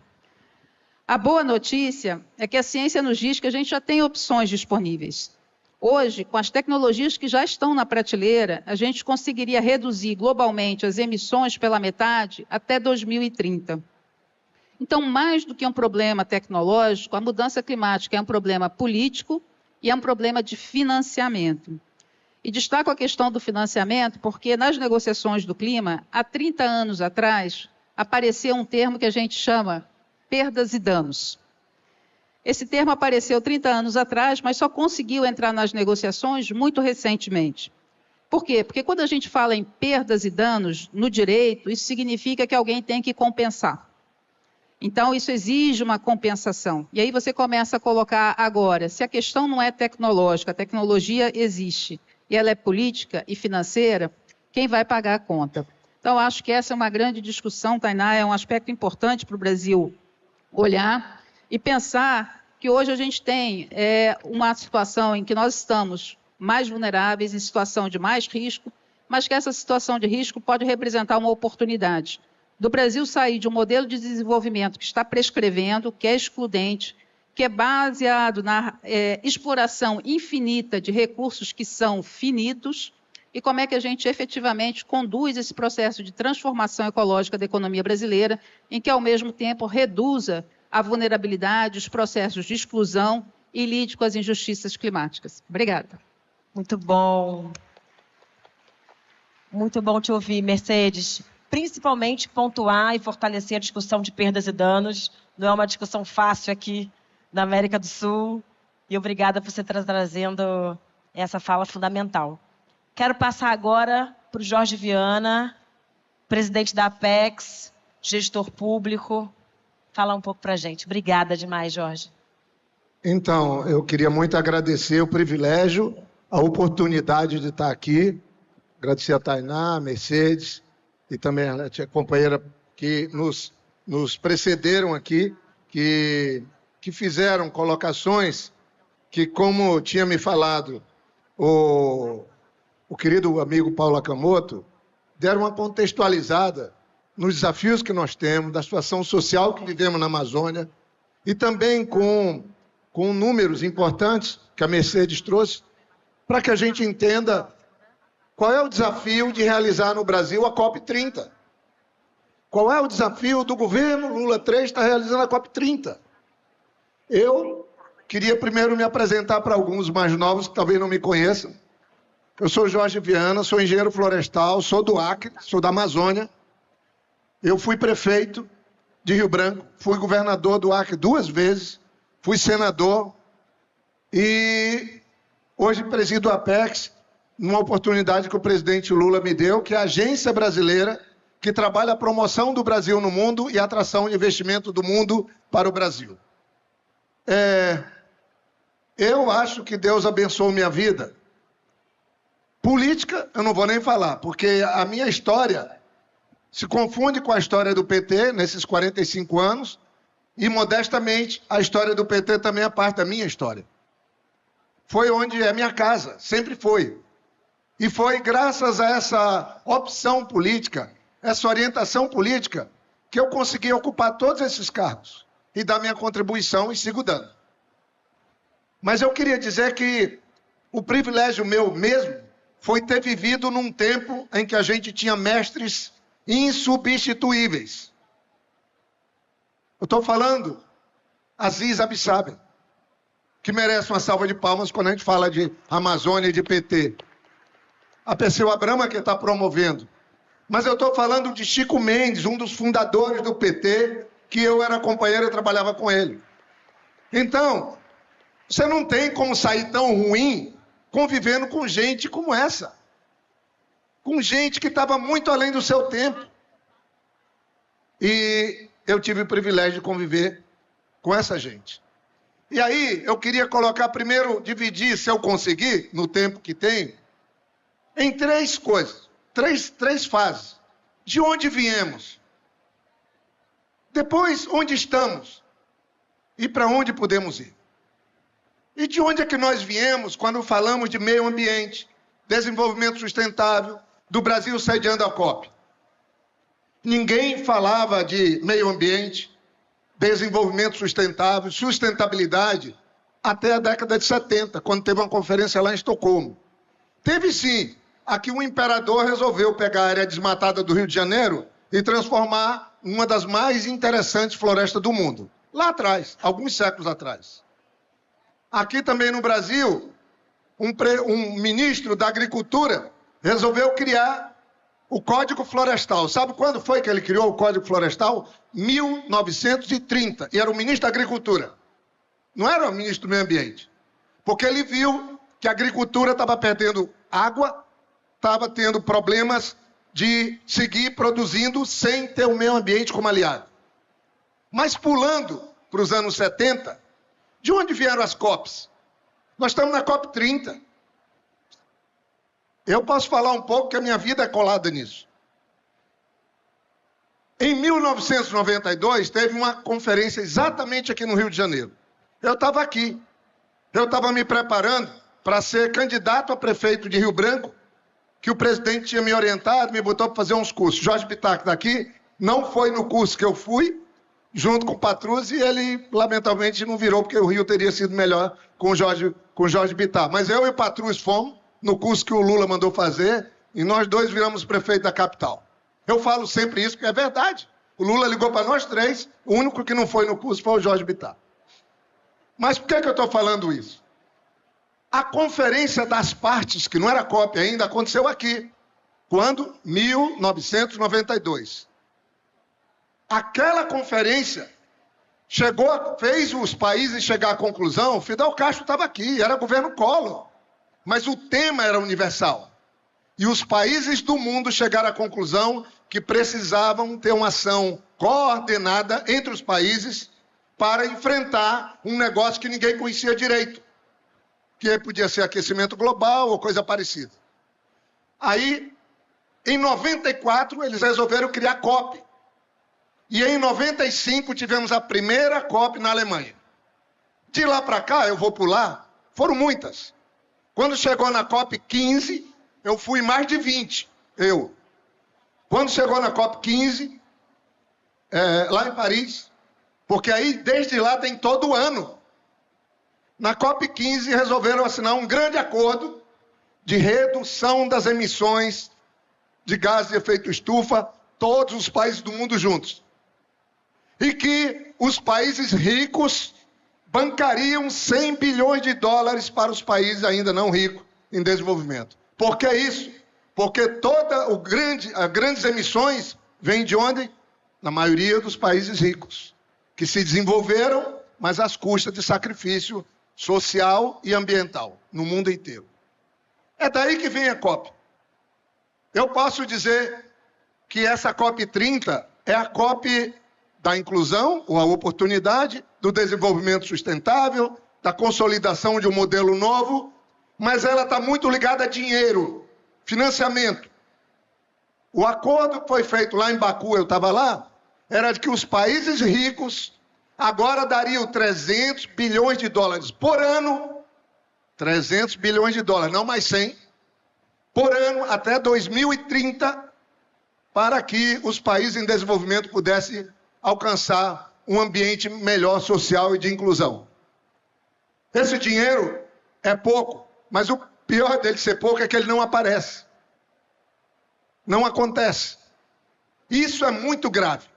A boa notícia é que a ciência nos diz que a gente já tem opções disponíveis. Hoje, com as tecnologias que já estão na prateleira, a gente conseguiria reduzir globalmente as emissões pela metade até 2030. Então, mais do que um problema tecnológico, a mudança climática é um problema político e é um problema de financiamento. E destaco a questão do financiamento porque nas negociações do clima, há 30 anos atrás, apareceu um termo que a gente chama perdas e danos. Esse termo apareceu 30 anos atrás, mas só conseguiu entrar nas negociações muito recentemente. Por quê? Porque quando a gente fala em perdas e danos no direito, isso significa que alguém tem que compensar. Então, isso exige uma compensação. E aí você começa a colocar agora, se a questão não é tecnológica, a tecnologia existe, e ela é política e financeira, quem vai pagar a conta? Então, acho que essa é uma grande discussão, Tainá, é um aspecto importante para o Brasil olhar e pensar que hoje a gente tem uma situação em que nós estamos mais vulneráveis, em situação de mais risco, mas que essa situação de risco pode representar uma oportunidade. do Brasil sair de um modelo de desenvolvimento que está prescrevendo, que é excludente, que é baseado na exploração infinita de recursos que são finitos, e como é que a gente efetivamente conduz esse processo de transformação ecológica da economia brasileira, em que, ao mesmo tempo, reduza a vulnerabilidade, os processos de exclusão e lide com as injustiças climáticas. Obrigada. Muito bom. Muito bom te ouvir, Mercedes. Principalmente pontuar e fortalecer a discussão de perdas e danos. Não é uma discussão fácil aqui na América do Sul. E obrigada por você estar trazendo essa fala fundamental. Quero passar agora para o Jorge Viana, presidente da Apex, gestor público, falar um pouco para a gente. Obrigada demais, Jorge. Então, eu queria muito agradecer o privilégio, a oportunidade de estar aqui. Agradecer a Tainá, a Mercedes e também a tia companheira que nos precederam aqui, que fizeram colocações que, como tinha me falado o querido amigo Paulo Akamoto, deram uma contextualizada nos desafios que nós temos, da situação social que vivemos na Amazônia, e também com números importantes que a Mercedes trouxe, para que a gente entenda qual é o desafio de realizar no Brasil a COP30. Qual é o desafio do governo Lula 3 estar realizando a COP30? Eu queria primeiro me apresentar para alguns mais novos que talvez não me conheçam. Eu sou Jorge Viana, sou engenheiro florestal, sou do Acre, sou da Amazônia. Eu fui prefeito de Rio Branco, fui governador do Acre 2 vezes, fui senador e hoje presido a Apex, numa oportunidade que o presidente Lula me deu, que é a agência brasileira que trabalha a promoção do Brasil no mundo e a atração de investimento do mundo para o Brasil. Eu acho que Deus abençoou minha vida. Política, eu não vou nem falar, porque a minha história se confunde com a história do PT nesses 45 anos e, modestamente, a história do PT também é parte da minha história. Foi onde é minha casa, sempre foi. E foi graças a essa opção política, essa orientação política, que eu consegui ocupar todos esses cargos e dar minha contribuição e sigo dando. Mas eu queria dizer que o privilégio meu mesmo foi ter vivido num tempo em que a gente tinha mestres insubstituíveis. Eu estou falando Aziz Abissabel, que merece uma salva de palmas quando a gente fala de Amazônia e de PT. A Perseu Abrama que está promovendo. Mas eu estou falando de Chico Mendes, um dos fundadores do PT, que eu era companheiro e trabalhava com ele. Então, você não tem como sair tão ruim convivendo com gente como essa. Com gente que estava muito além do seu tempo. E eu tive o privilégio de conviver com essa gente. E aí, eu queria colocar primeiro, dividir, se eu conseguir, no tempo que tem, em 3 coisas, três fases. De onde viemos? Depois, onde estamos? E para onde podemos ir? E de onde é que nós viemos quando falamos de meio ambiente, desenvolvimento sustentável, do Brasil sediando a COP? Ninguém falava de meio ambiente, desenvolvimento sustentável, sustentabilidade, até a década de 70, quando teve uma conferência lá em Estocolmo. Teve sim. Aqui o imperador resolveu pegar a área desmatada do Rio de Janeiro e transformar uma das mais interessantes florestas do mundo. Lá atrás, alguns séculos atrás. Aqui também no Brasil, um ministro da Agricultura resolveu criar o Código Florestal. Sabe quando foi que ele criou o Código Florestal? 1930. E era o ministro da Agricultura. Não era o ministro do Meio Ambiente. Porque ele viu que a agricultura estava perdendo água, estava tendo problemas de seguir produzindo sem ter o meio ambiente como aliado. Mas pulando para os anos 70, de onde vieram as COPs? Nós estamos na COP30. Eu posso falar um pouco que a minha vida é colada nisso. Em 1992, teve uma conferência exatamente aqui no Rio de Janeiro. Eu estava aqui. Eu estava me preparando para ser candidato a prefeito de Rio Branco, que o presidente tinha me orientado, me botou para fazer uns cursos. Jorge Pitac está aqui, não foi no curso que eu fui, junto com o Patrus, e ele, lamentavelmente, não virou, porque o Rio teria sido melhor com o Jorge Bittar. Mas eu e o Patrus fomos no curso que o Lula mandou fazer, e nós dois viramos prefeito da capital. Eu falo sempre isso, porque é verdade. O Lula ligou para nós três, o único que não foi no curso foi o Jorge Bittar. Mas por que eu estou falando isso? A conferência das partes, que não era COP ainda, aconteceu aqui. Quando? 1992. Aquela conferência fez os países chegar à conclusão, Fidel Castro estava aqui, era governo Collor, mas o tema era universal. E os países do mundo chegaram à conclusão que precisavam ter uma ação coordenada entre os países para enfrentar um negócio que ninguém conhecia direito, que podia ser aquecimento global ou coisa parecida. Aí, em 94, eles resolveram criar a COP. E em 95 tivemos a primeira COP na Alemanha. De lá para cá, eu vou pular, foram muitas. Quando chegou na COP 15, eu fui mais de 20, Quando chegou na COP 15, lá em Paris, porque aí desde lá tem todo ano. Na COP 15 resolveram assinar um grande acordo de redução das emissões de gases de efeito estufa, todos os países do mundo juntos. E que os países ricos bancariam 100 bilhões de dólares para os países ainda não ricos em desenvolvimento. Por que isso? Porque as grandes emissões vêm de onde? Na maioria dos países ricos, que se desenvolveram, mas às custas de sacrifício social e ambiental no mundo inteiro. É daí que vem a COP. Eu posso dizer que essa COP 30 é a COP da inclusão, ou a oportunidade, do desenvolvimento sustentável, da consolidação de um modelo novo, mas ela está muito ligada a dinheiro, financiamento. O acordo que foi feito lá em Baku, eu estava lá, era de que os países ricos agora dariam 300 bilhões de dólares por ano, 300 bilhões de dólares, não mais 100, por ano até 2030, para que os países em desenvolvimento pudessem alcançar um ambiente melhor social e de inclusão. Esse dinheiro é pouco, mas o pior dele ser pouco é que ele não aparece. Não acontece. Isso é muito grave.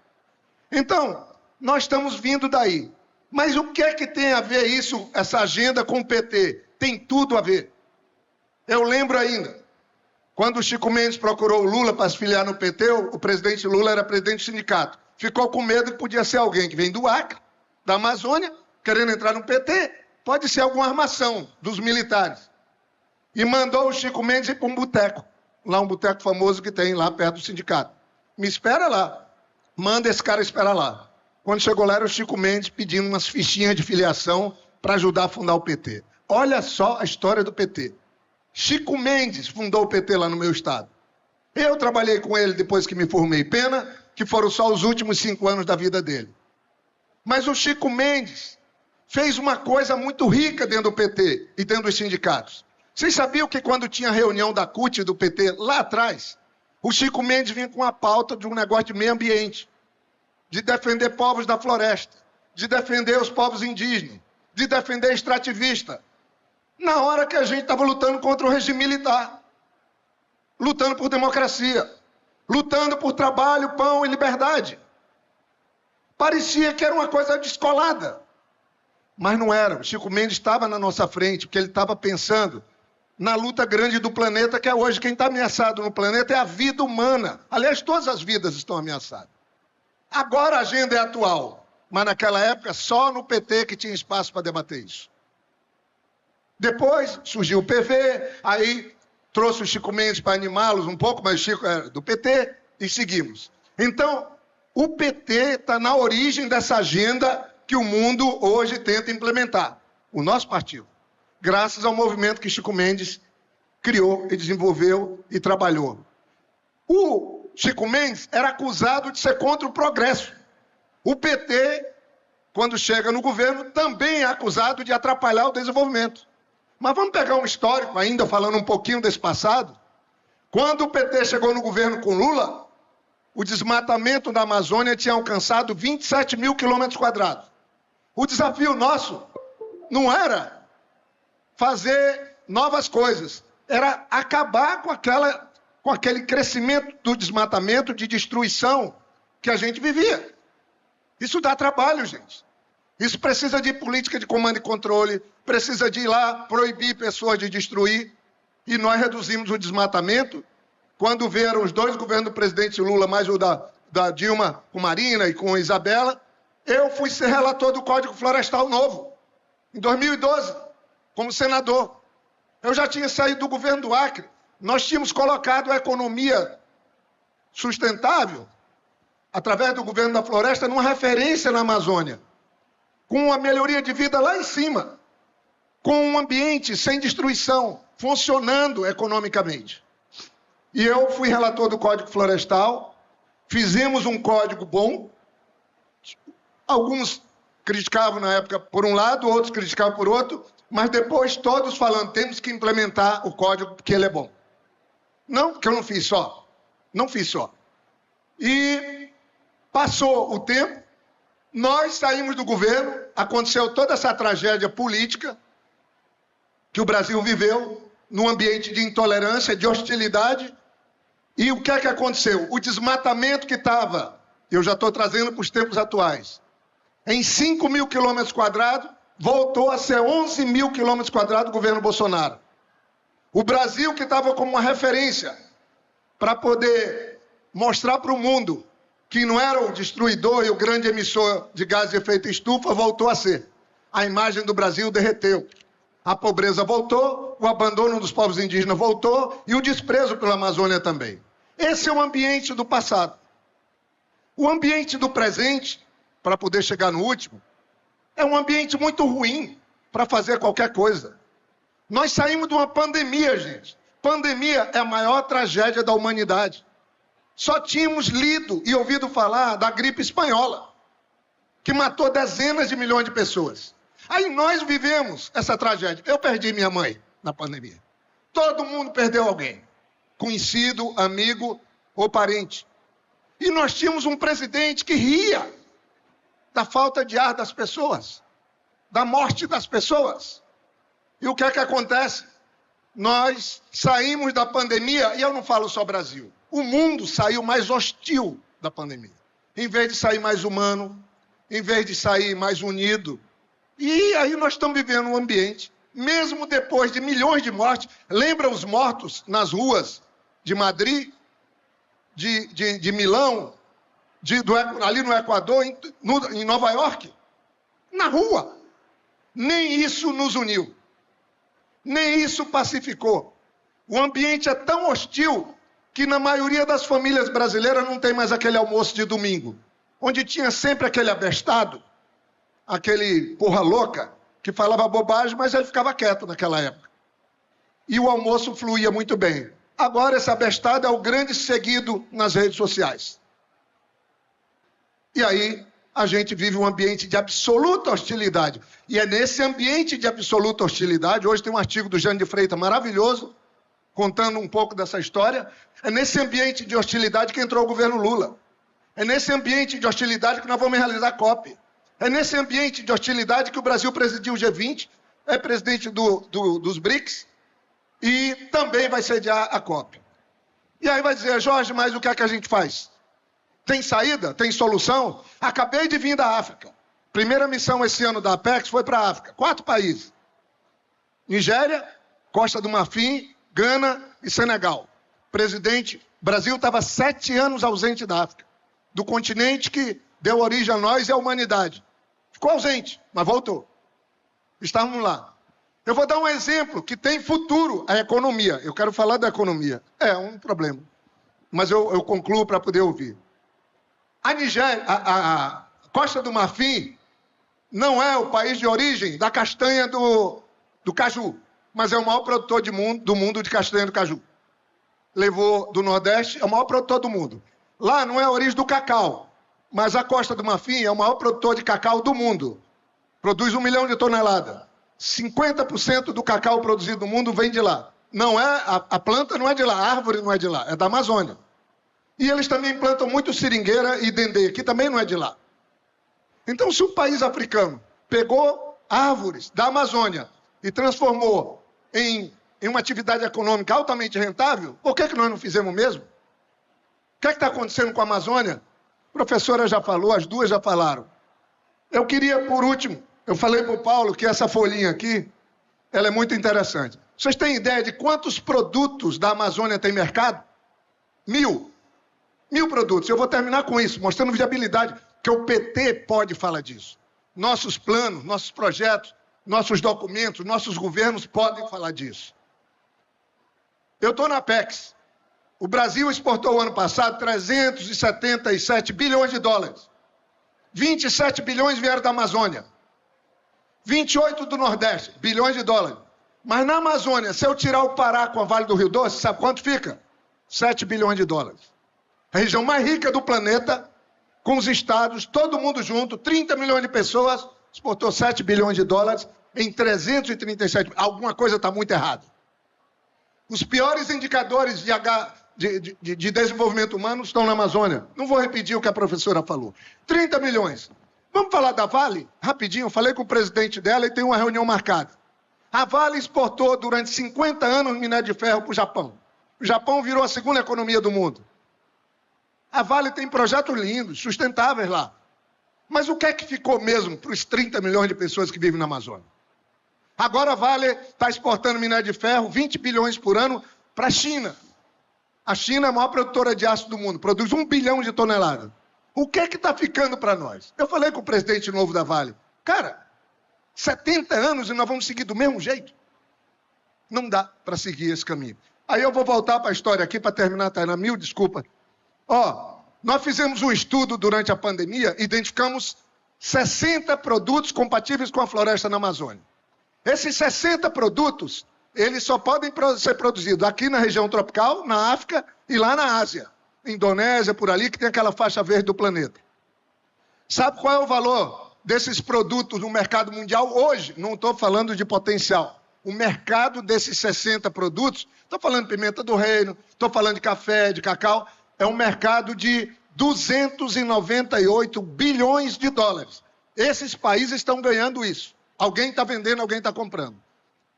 Então, nós estamos vindo daí. Mas o que é que tem a ver isso, essa agenda com o PT? Tem tudo a ver. Eu lembro ainda, quando o Chico Mendes procurou o Lula para se filiar no PT, o presidente Lula era presidente do sindicato. Ficou com medo que podia ser alguém que vem do Acre, da Amazônia, querendo entrar no PT. Pode ser alguma armação dos militares. E mandou o Chico Mendes ir para um boteco. Lá um boteco famoso que tem lá perto do sindicato. Me espera lá. Manda esse cara esperar lá. Quando chegou lá era o Chico Mendes pedindo umas fichinhas de filiação para ajudar a fundar o PT. Olha só a história do PT. Chico Mendes fundou o PT lá no meu estado. Eu trabalhei com ele depois que me formei. Pena que foram só os últimos 5 anos da vida dele. Mas o Chico Mendes fez uma coisa muito rica dentro do PT e dentro dos sindicatos. Vocês sabiam que quando tinha reunião da CUT e do PT lá atrás, o Chico Mendes vinha com a pauta de um negócio de meio ambiente, de defender povos da floresta, de defender os povos indígenas, de defender extrativista. Na hora que a gente estava lutando contra o regime militar, lutando por democracia, lutando por trabalho, pão e liberdade. Parecia que era uma coisa descolada, mas não era. O Chico Mendes estava na nossa frente, porque ele estava pensando na luta grande do planeta, que é hoje quem está ameaçado no planeta é a vida humana. Aliás, todas as vidas estão ameaçadas. Agora a agenda é atual, mas naquela época só no PT que tinha espaço para debater isso. Depois surgiu o PV, aí trouxe o Chico Mendes para animá-los um pouco, mas o Chico era do PT, e seguimos. Então, o PT está na origem dessa agenda que o mundo hoje tenta implementar. O nosso partido. Graças ao movimento que Chico Mendes criou e desenvolveu e trabalhou. O Chico Mendes era acusado de ser contra o progresso. O PT, quando chega no governo, também é acusado de atrapalhar o desenvolvimento. Mas vamos pegar um histórico ainda, falando um pouquinho desse passado. Quando o PT chegou no governo com Lula, o desmatamento da Amazônia tinha alcançado 27 mil quilômetros quadrados. O desafio nosso não era fazer novas coisas, era acabar com aquele crescimento do desmatamento, de destruição que a gente vivia. Isso dá trabalho, gente. Isso precisa de política de comando e controle, precisa de ir lá proibir pessoas de destruir. E nós reduzimos o desmatamento quando vieram os dois governos do presidente Lula, mais o da Dilma com Marina e com Isabela. Eu fui ser relator do Código Florestal novo, em 2012, como senador. Eu já tinha saído do governo do Acre. Nós tínhamos colocado a economia sustentável, através do governo da floresta, numa referência na Amazônia, com uma melhoria de vida lá em cima, com um ambiente sem destruição, funcionando economicamente. E eu fui relator do Código Florestal, fizemos um código bom, alguns criticavam na época por um lado, outros criticavam por outro, mas depois todos falando, temos que implementar o código porque ele é bom. Não, porque eu não fiz só. Não fiz só. E passou o tempo, nós saímos do governo, aconteceu toda essa tragédia política que o Brasil viveu, num ambiente de intolerância, de hostilidade. E o que é que aconteceu? O desmatamento que estava, eu já estou trazendo para os tempos atuais, em 5 mil quilômetros quadrados, voltou a ser 11 mil quilômetros quadrados do governo Bolsonaro. O Brasil, que estava como uma referência para poder mostrar para o mundo que não era o destruidor e o grande emissor de gás de efeito estufa, voltou a ser. A imagem do Brasil derreteu. A pobreza voltou, o abandono dos povos indígenas voltou e o desprezo pela Amazônia também. Esse é o ambiente do passado. O ambiente do presente, para poder chegar no último, é um ambiente muito ruim para fazer qualquer coisa. Nós saímos de uma pandemia, gente. Pandemia é a maior tragédia da humanidade. Só tínhamos lido e ouvido falar da gripe espanhola, que matou dezenas de milhões de pessoas. Aí nós vivemos essa tragédia. Eu perdi minha mãe na pandemia. Todo mundo perdeu alguém. Conhecido, amigo ou parente. E nós tínhamos um presidente que ria da falta de ar das pessoas, da morte das pessoas. E o que é que acontece? Nós saímos da pandemia, e eu não falo só Brasil, o mundo saiu mais hostil da pandemia. Em vez de sair mais humano, em vez de sair mais unido. E aí nós estamos vivendo um ambiente, mesmo depois de milhões de mortes, lembra os mortos nas ruas de Madrid, de Milão, ali no Equador, em Nova York? Na rua. Nem isso nos uniu. Nem isso pacificou. O ambiente é tão hostil que na maioria das famílias brasileiras não tem mais aquele almoço de domingo, onde tinha sempre aquele abestado, aquele porra louca, que falava bobagem, mas ele ficava quieto naquela época. E o almoço fluía muito bem. Agora esse abestado é o grande seguido nas redes sociais. E aí a gente vive um ambiente de absoluta hostilidade. E é nesse ambiente de absoluta hostilidade, hoje tem um artigo do Jânio de Freitas maravilhoso, contando um pouco dessa história, é nesse ambiente de hostilidade que entrou o governo Lula. É nesse ambiente de hostilidade que nós vamos realizar a COP. É nesse ambiente de hostilidade que o Brasil presidiu o G20, é presidente dos BRICS e também vai sediar a COP. E aí vai dizer, Jorge, mas o que é que a gente faz? Tem saída? Tem solução? Acabei de vir da África. Primeira missão esse ano da Apex foi para a África. 4 países. Nigéria, Costa do Marfim, Gana e Senegal. Brasil estava 7 anos ausente da África. Do continente que deu origem a nós e à humanidade. Ficou ausente, mas voltou. Estávamos lá. Eu vou dar um exemplo que tem futuro, a economia. Eu quero falar da economia. É um problema. Mas eu concluo para poder ouvir. A Nigéria, a Costa do Marfim não é o país de origem da castanha do caju, mas é o maior produtor do mundo de castanha do caju. Levou do Nordeste, é o maior produtor do mundo. Lá não é a origem do cacau, mas a Costa do Marfim é o maior produtor de cacau do mundo. Produz 1 milhão de toneladas. 50% do cacau produzido no mundo vem de lá. Não é, a planta não é de lá, a árvore não é de lá, é da Amazônia. E eles também plantam muito seringueira e dendê, que também não é de lá. Então, se o país africano pegou árvores da Amazônia e transformou em uma atividade econômica altamente rentável, por que nós não fizemos mesmo? O que está acontecendo com a Amazônia? A professora já falou, as duas já falaram. Eu queria, por último, eu falei para o Paulo que essa folhinha aqui, ela é muito interessante. Vocês têm ideia de quantos produtos da Amazônia tem mercado? 1000 produtos. Eu vou terminar com isso, mostrando viabilidade, que o PT pode falar disso. Nossos planos, nossos projetos, nossos documentos, nossos governos podem falar disso. Eu estou na Apex. O Brasil exportou ano passado 377 bilhões de dólares. 27 bilhões vieram da Amazônia. 28 do Nordeste, bilhões de dólares. Mas na Amazônia, se eu tirar o Pará com a Vale do Rio Doce, sabe quanto fica? 7 bilhões de dólares. A região mais rica do planeta, com os estados, todo mundo junto, 30 milhões de pessoas, exportou 7 bilhões de dólares em 337. Alguma coisa está muito errada. Os piores indicadores de desenvolvimento humano estão na Amazônia. Não vou repetir o que a professora falou. 30 milhões. Vamos falar da Vale? Rapidinho, eu falei com o presidente dela e tem uma reunião marcada. A Vale exportou durante 50 anos minério de ferro para o Japão. O Japão virou a segunda economia do mundo. A Vale tem projetos lindos, sustentáveis lá. Mas o que é que ficou mesmo para os 30 milhões de pessoas que vivem na Amazônia? Agora a Vale está exportando minério de ferro, 20 bilhões por ano, para a China. A China é a maior produtora de aço do mundo, produz 1 bilhão de toneladas. O que é que está ficando para nós? Eu falei com o presidente novo da Vale. Cara, 70 anos e nós vamos seguir do mesmo jeito? Não dá para seguir esse caminho. Aí eu vou voltar para a história aqui para terminar, Tainá, mil desculpas. Nós fizemos um estudo durante a pandemia, identificamos 60 produtos compatíveis com a floresta na Amazônia. Esses 60 produtos, eles só podem ser produzidos aqui na região tropical, na África e lá na Ásia. Indonésia, por ali, que tem aquela faixa verde do planeta. Sabe qual é o valor desses produtos no mercado mundial hoje? Não estou falando de potencial. O mercado desses 60 produtos, estou falando de pimenta do reino, estou falando de café, de cacau, é um mercado de 298 bilhões de dólares. Esses países estão ganhando isso. Alguém está vendendo, alguém está comprando.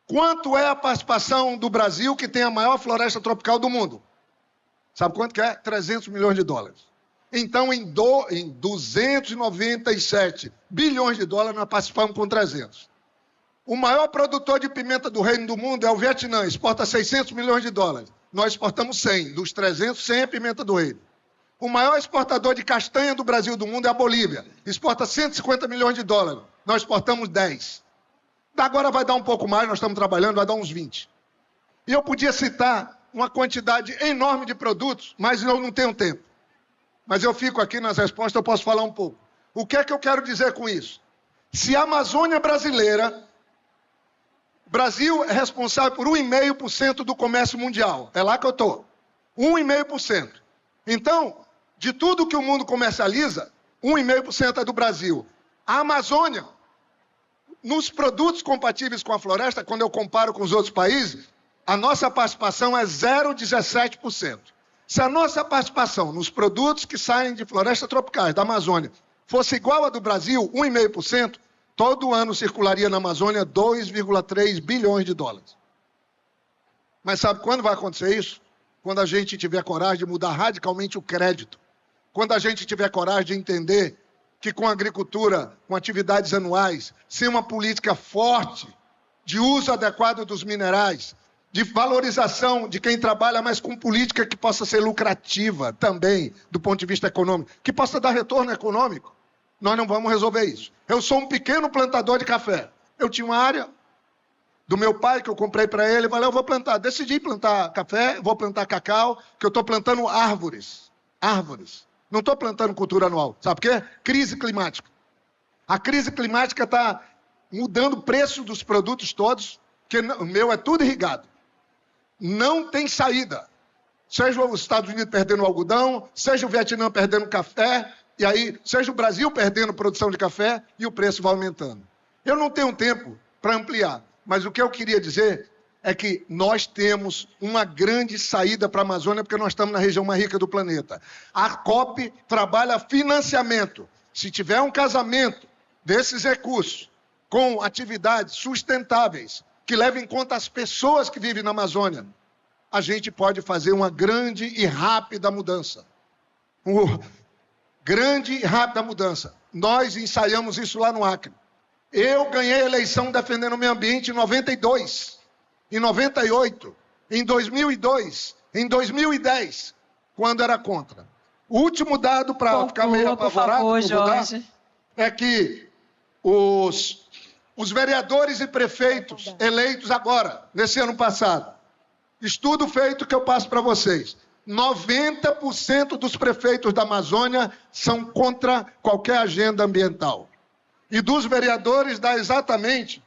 Quanto é a participação do Brasil, que tem a maior floresta tropical do mundo? Sabe quanto que é? 300 milhões de dólares. Então, em 297 bilhões de dólares, nós participamos com 300. O maior produtor de pimenta do reino do mundo é o Vietnã, exporta 600 milhões de dólares. Nós exportamos 100. Dos 300, 100 é pimenta do reino. O maior exportador de castanha do Brasil do mundo é a Bolívia. Exporta 150 milhões de dólares. Nós exportamos 10. Agora vai dar um pouco mais, nós estamos trabalhando, vai dar uns 20. E eu podia citar uma quantidade enorme de produtos, mas eu não tenho tempo. Mas eu fico aqui nas respostas, eu posso falar um pouco. O que é que eu quero dizer com isso? Se a Amazônia brasileira... O Brasil é responsável por 1,5% do comércio mundial. É lá que eu estou. 1,5%. Então, de tudo que o mundo comercializa, 1,5% é do Brasil. A Amazônia, nos produtos compatíveis com a floresta, quando eu comparo com os outros países, a nossa participação é 0,17%. Se a nossa participação nos produtos que saem de florestas tropicais da Amazônia fosse igual à do Brasil, 1,5%, todo ano circularia na Amazônia 2,3 bilhões de dólares. Mas sabe quando vai acontecer isso? Quando a gente tiver coragem de mudar radicalmente o crédito. Quando a gente tiver coragem de entender que com a agricultura, com atividades anuais, sem uma política forte de uso adequado dos minerais, de valorização de quem trabalha, mas com política que possa ser lucrativa também, do ponto de vista econômico, que possa dar retorno econômico, nós não vamos resolver isso. Eu sou um pequeno plantador de café. Eu tinha uma área do meu pai que eu comprei para ele, falei, eu vou plantar. Decidi plantar café, vou plantar cacau, que eu estou plantando árvores. Árvores. Não estou plantando cultura anual. Sabe por quê? Crise climática. A crise climática está mudando o preço dos produtos todos, que o meu é tudo irrigado. Não tem saída. Seja os Estados Unidos perdendo o algodão, seja o Vietnã perdendo o café, e aí, seja o Brasil perdendo produção de café e o preço vai aumentando. Eu não tenho tempo para ampliar, mas o que eu queria dizer é que nós temos uma grande saída para a Amazônia, porque nós estamos na região mais rica do planeta. A COP trabalha financiamento. Se tiver um casamento desses recursos com atividades sustentáveis, que levem em conta as pessoas que vivem na Amazônia, a gente pode fazer uma grande e rápida mudança. Grande e rápida mudança. Nós ensaiamos isso lá no Acre. Eu ganhei a eleição defendendo o meio ambiente em 92, em 98, em 2002, em 2010, quando era contra. O último dado, para ficar meio apavorado, por favor, Jorge, é que os vereadores e prefeitos eleitos agora, nesse ano passado, estudo feito que eu passo para vocês, 90% dos prefeitos da Amazônia são contra qualquer agenda ambiental. E dos vereadores, dá exatamente,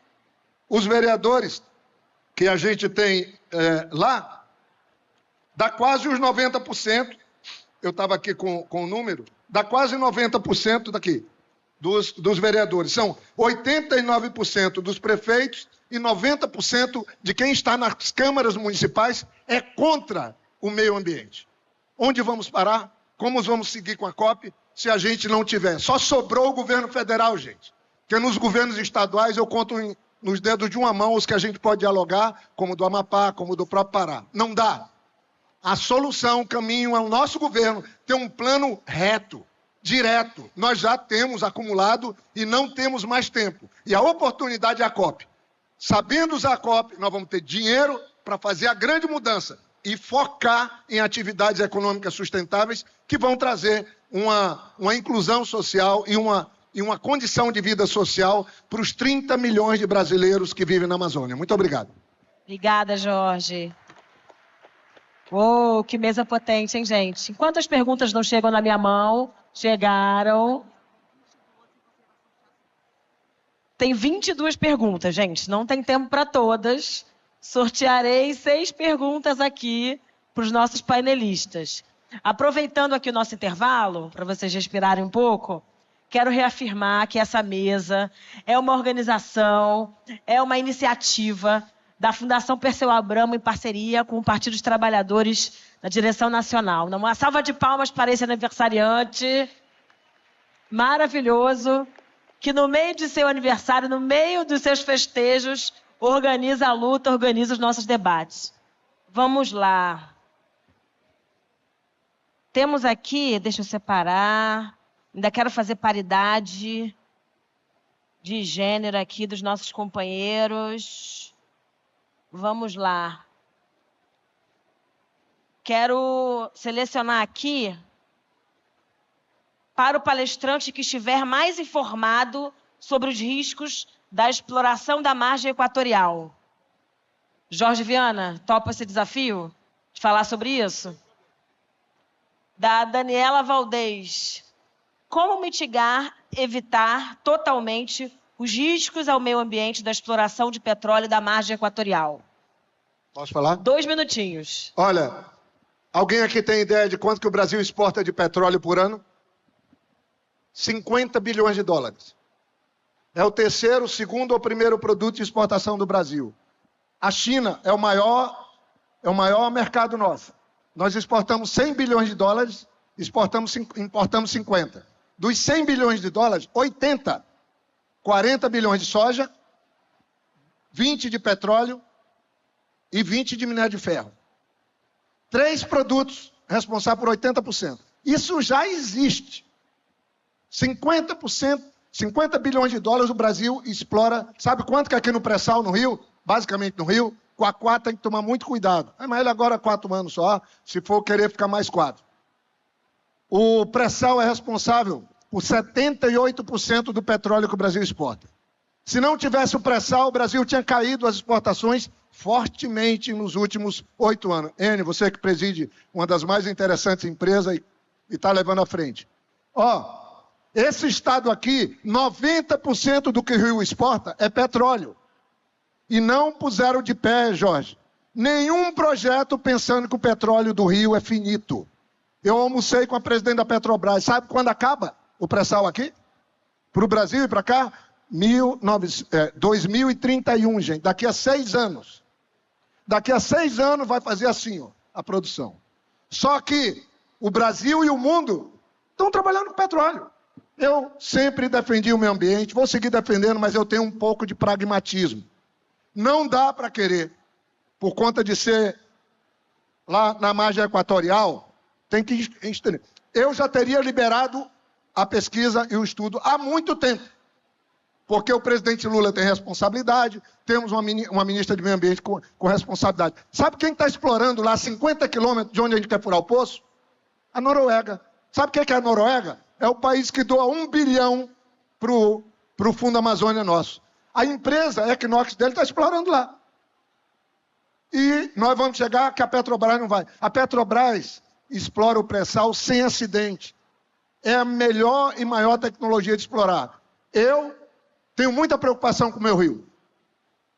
os vereadores que a gente tem lá, dá quase os 90%, eu estava aqui com o número, dá quase 90% daqui, dos vereadores. São 89% dos prefeitos e 90% de quem está nas câmaras municipais é contra o meio ambiente. Onde vamos parar? Como vamos seguir com a COP se a gente não tiver? Só sobrou o governo federal, gente. Porque nos governos estaduais eu conto nos dedos de uma mão os que a gente pode dialogar, como do Amapá, como do próprio Pará. Não dá. A solução, o caminho é o nosso governo ter um plano reto, direto. Nós já temos acumulado e não temos mais tempo. E a oportunidade é a COP. Sabendo usar a COP, nós vamos ter dinheiro para fazer a grande mudança e focar em atividades econômicas sustentáveis que vão trazer uma inclusão social e uma condição de vida social para os 30 milhões de brasileiros que vivem na Amazônia. Muito obrigado. Obrigada, Jorge. Uou, que mesa potente, hein, gente? Enquanto as perguntas não chegam na minha mão, chegaram. Tem 22 perguntas, gente. Não tem tempo para todas. Sortearei 6 perguntas aqui para os nossos painelistas. Aproveitando aqui o nosso intervalo, para vocês respirarem um pouco, quero reafirmar que essa mesa é uma organização, é uma iniciativa da Fundação Perseu Abramo em parceria com o Partido dos Trabalhadores da Direção Nacional. Uma salva de palmas para esse aniversariante maravilhoso, que no meio de seu aniversário, no meio dos seus festejos, organiza a luta, organiza os nossos debates. Vamos lá. Temos aqui, deixa eu separar, ainda quero fazer paridade de gênero aqui dos nossos companheiros. Vamos lá. Quero selecionar aqui para o palestrante que estiver mais informado sobre os riscos da exploração da margem equatorial. Jorge Viana, topa esse desafio de falar sobre isso? Da Daniela Valdez. Como mitigar, evitar totalmente os riscos ao meio ambiente da exploração de petróleo da margem equatorial? Posso falar? 2 minutinhos. Olha, alguém aqui tem ideia de quanto que o Brasil exporta de petróleo por ano? 50 bilhões de dólares. É o terceiro, segundo ou primeiro produto de exportação do Brasil. A China é o maior mercado nosso. Nós exportamos 100 bilhões de dólares, importamos 50. Dos 100 bilhões de dólares, 80, 40 bilhões de soja, 20 de petróleo e 20 de minério de ferro. 3 produtos responsáveis por 80%. Isso já existe. 50 bilhões de dólares o Brasil explora. Sabe quanto que aqui no pré-sal, no Rio? Basicamente no Rio. Com a 4 tem que tomar muito cuidado. Mas ele agora 4 anos só, se for querer ficar mais 4. O pré-sal é responsável por 78% do petróleo que o Brasil exporta. Se não tivesse o pré-sal, o Brasil tinha caído as exportações fortemente nos últimos 8 anos. Enio, você que preside uma das mais interessantes empresas e está levando à frente. Esse estado aqui, 90% do que o Rio exporta é petróleo. E não puseram de pé, Jorge, nenhum projeto pensando que o petróleo do Rio é finito. Eu almocei com a presidente da Petrobras. Sabe quando acaba o pré-sal aqui? Para o Brasil e para cá? 2031, gente. Daqui a 6 anos. Daqui a 6 anos vai fazer assim, ó, a produção. Só que o Brasil e o mundo estão trabalhando com petróleo. Eu sempre defendi o meio ambiente, vou seguir defendendo, mas eu tenho um pouco de pragmatismo. Não dá para querer, por conta de ser lá na margem equatorial, tem que estender. Eu já teria liberado a pesquisa e o estudo há muito tempo. Porque o presidente Lula tem responsabilidade, temos uma ministra de meio ambiente com responsabilidade. Sabe quem está explorando lá 50 quilômetros de onde a gente quer furar o poço? A Noruega. Sabe o que é a Noruega? É o país que doa 1 bilhão para o Fundo Amazônia nosso. A empresa Equinox dele está explorando lá. E nós vamos chegar que a Petrobras não vai. A Petrobras explora o pré-sal sem acidente. É a melhor e maior tecnologia de explorar. Eu tenho muita preocupação com o meu rio,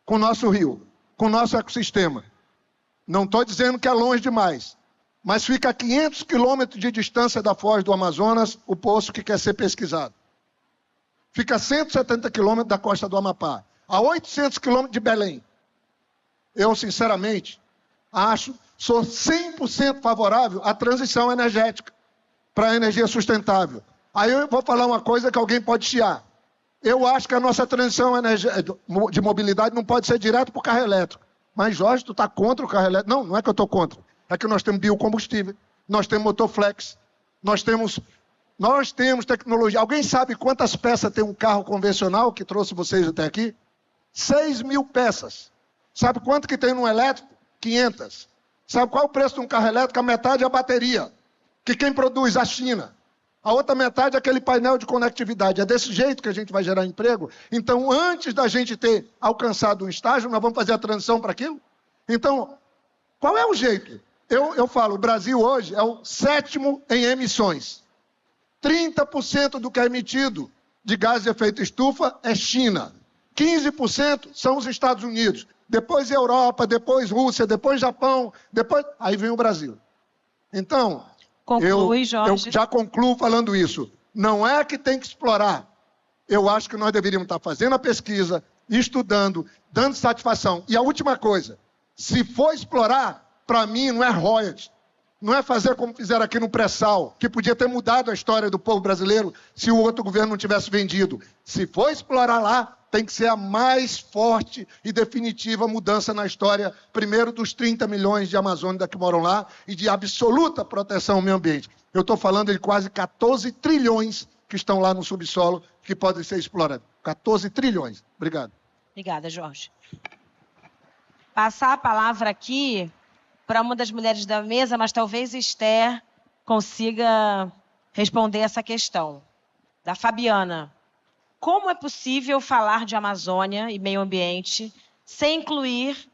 com o nosso rio, com o nosso ecossistema. Não estou dizendo que é longe demais, mas fica a 500 quilômetros de distância da foz do Amazonas o poço que quer ser pesquisado. Fica a 170 quilômetros da costa do Amapá, a 800 quilômetros de Belém. Eu, sinceramente, sou 100% favorável à transição energética para a energia sustentável. Aí eu vou falar uma coisa que alguém pode chiar. Eu acho que a nossa transição de mobilidade não pode ser direto para o carro elétrico. Mas, Jorge, tu está contra o carro elétrico? Não, não é que eu estou contra. É que nós temos biocombustível, nós temos motoflex, nós temos tecnologia. Alguém sabe quantas peças tem um carro convencional que trouxe vocês até aqui? 6.000 peças. Sabe quanto que tem no elétrico? 500. Sabe qual é o preço de um carro elétrico? A metade é a bateria. Que quem produz? A China. A outra metade é aquele painel de conectividade. É desse jeito que a gente vai gerar emprego. Então, antes da gente ter alcançado um estágio, nós vamos fazer a transição para aquilo? Então, qual é o jeito? Eu falo, o Brasil hoje é o 7º em emissões. 30% do que é emitido de gás de efeito estufa é China. 15% são os Estados Unidos. Depois Europa, depois Rússia, depois Japão, aí vem o Brasil. Então... Conclui, Jorge. Eu já concluo falando isso. Não é que tem que explorar. Eu acho que nós deveríamos estar fazendo a pesquisa, estudando, dando satisfação. E a última coisa, se for explorar, para mim não é royalties. Não é fazer como fizeram aqui no pré-sal, que podia ter mudado a história do povo brasileiro se o outro governo não tivesse vendido. Se for explorar lá, tem que ser a mais forte e definitiva mudança na história, primeiro dos 30 milhões de amazônicos que moram lá e de absoluta proteção ao meio ambiente. Eu estou falando de quase 14 trilhões que estão lá no subsolo que podem ser explorados. 14 trilhões. Obrigado. Obrigada, Jorge. Passar a palavra aqui para uma das mulheres da mesa, mas talvez Esther consiga responder essa questão. Da Fabiana. Como é possível falar de Amazônia e meio ambiente sem incluir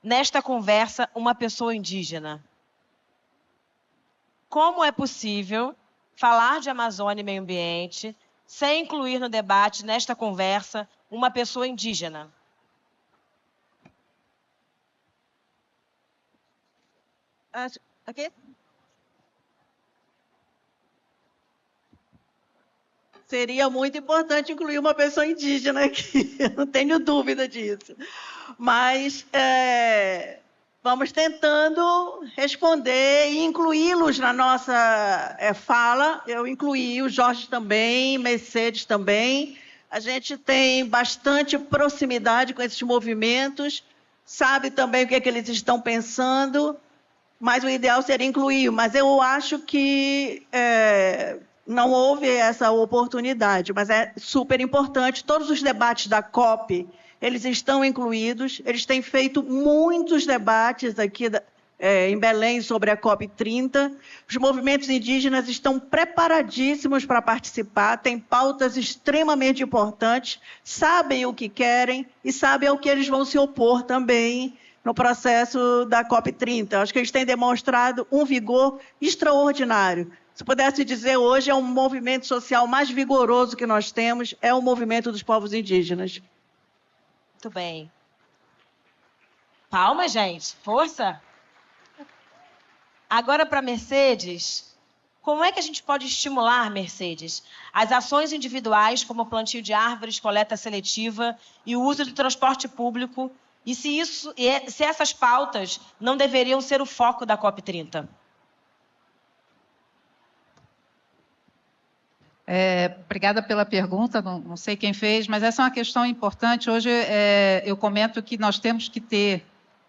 nesta conversa uma pessoa indígena? Como é possível falar de Amazônia e meio ambiente sem incluir no debate, nesta conversa, uma pessoa indígena? Aqui? Seria muito importante incluir uma pessoa indígena aqui, não tenho dúvida disso. Mas vamos tentando responder e incluí-los na nossa fala. Eu incluí o Jorge também, Mercedes também. A gente tem bastante proximidade com esses movimentos, sabe também o que é que eles estão pensando, mas o ideal seria incluir. Mas eu acho que... não houve essa oportunidade, mas é super importante. Todos os debates da COP, eles estão incluídos. Eles têm feito muitos debates aqui em Belém sobre a COP 30. Os movimentos indígenas estão preparadíssimos para participar, têm pautas extremamente importantes, sabem o que querem e sabem ao que eles vão se opor também no processo da COP 30. Acho que eles têm demonstrado um vigor extraordinário. Se pudesse dizer, hoje é um movimento social mais vigoroso que nós temos, é o movimento dos povos indígenas. Muito bem. Palmas, gente. Força. Agora para Mercedes. Como é que a gente pode estimular, Mercedes, as ações individuais, como o plantio de árvores, coleta seletiva e o uso do transporte público E se essas pautas não deveriam ser o foco da COP30? Obrigada pela pergunta, não sei quem fez, mas essa é uma questão importante. Hoje eu comento que nós temos que ter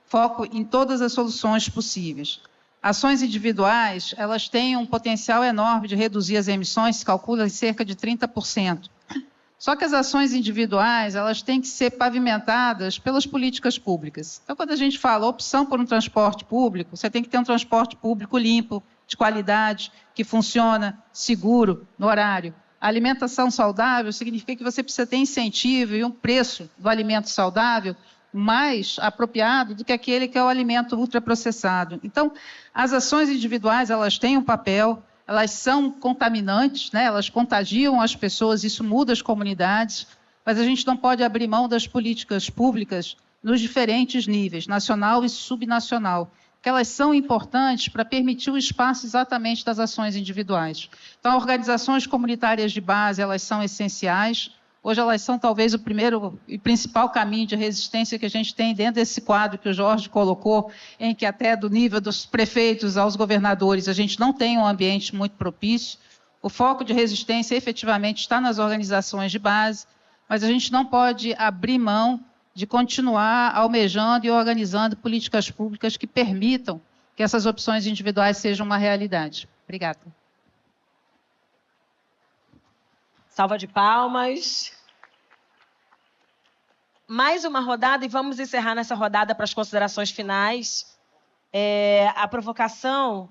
foco em todas as soluções possíveis. Ações individuais, elas têm um potencial enorme de reduzir as emissões, se calcula em cerca de 30%. Só que as ações individuais, elas têm que ser pavimentadas pelas políticas públicas. Então, quando a gente fala opção por um transporte público, você tem que ter um transporte público limpo, de qualidade, que funciona, seguro, no horário. A alimentação saudável significa que você precisa ter incentivo e um preço do alimento saudável mais apropriado do que aquele que é o alimento ultraprocessado. Então, as ações individuais, elas têm um papel, elas são contaminantes, né? Elas contagiam as pessoas, isso muda as comunidades, mas a gente não pode abrir mão das políticas públicas nos diferentes níveis, nacional e subnacional, que elas são importantes para permitir o espaço exatamente das ações individuais. Então, organizações comunitárias de base, elas são essenciais. Hoje elas são talvez o primeiro e principal caminho de resistência que a gente tem dentro desse quadro que o Jorge colocou, em que até do nível dos prefeitos aos governadores a gente não tem um ambiente muito propício. O foco de resistência efetivamente está nas organizações de base, mas a gente não pode abrir mão de continuar almejando e organizando políticas públicas que permitam que essas opções individuais sejam uma realidade. Obrigada. Salva de palmas. Mais uma rodada e vamos encerrar nessa rodada para as considerações finais. A provocação,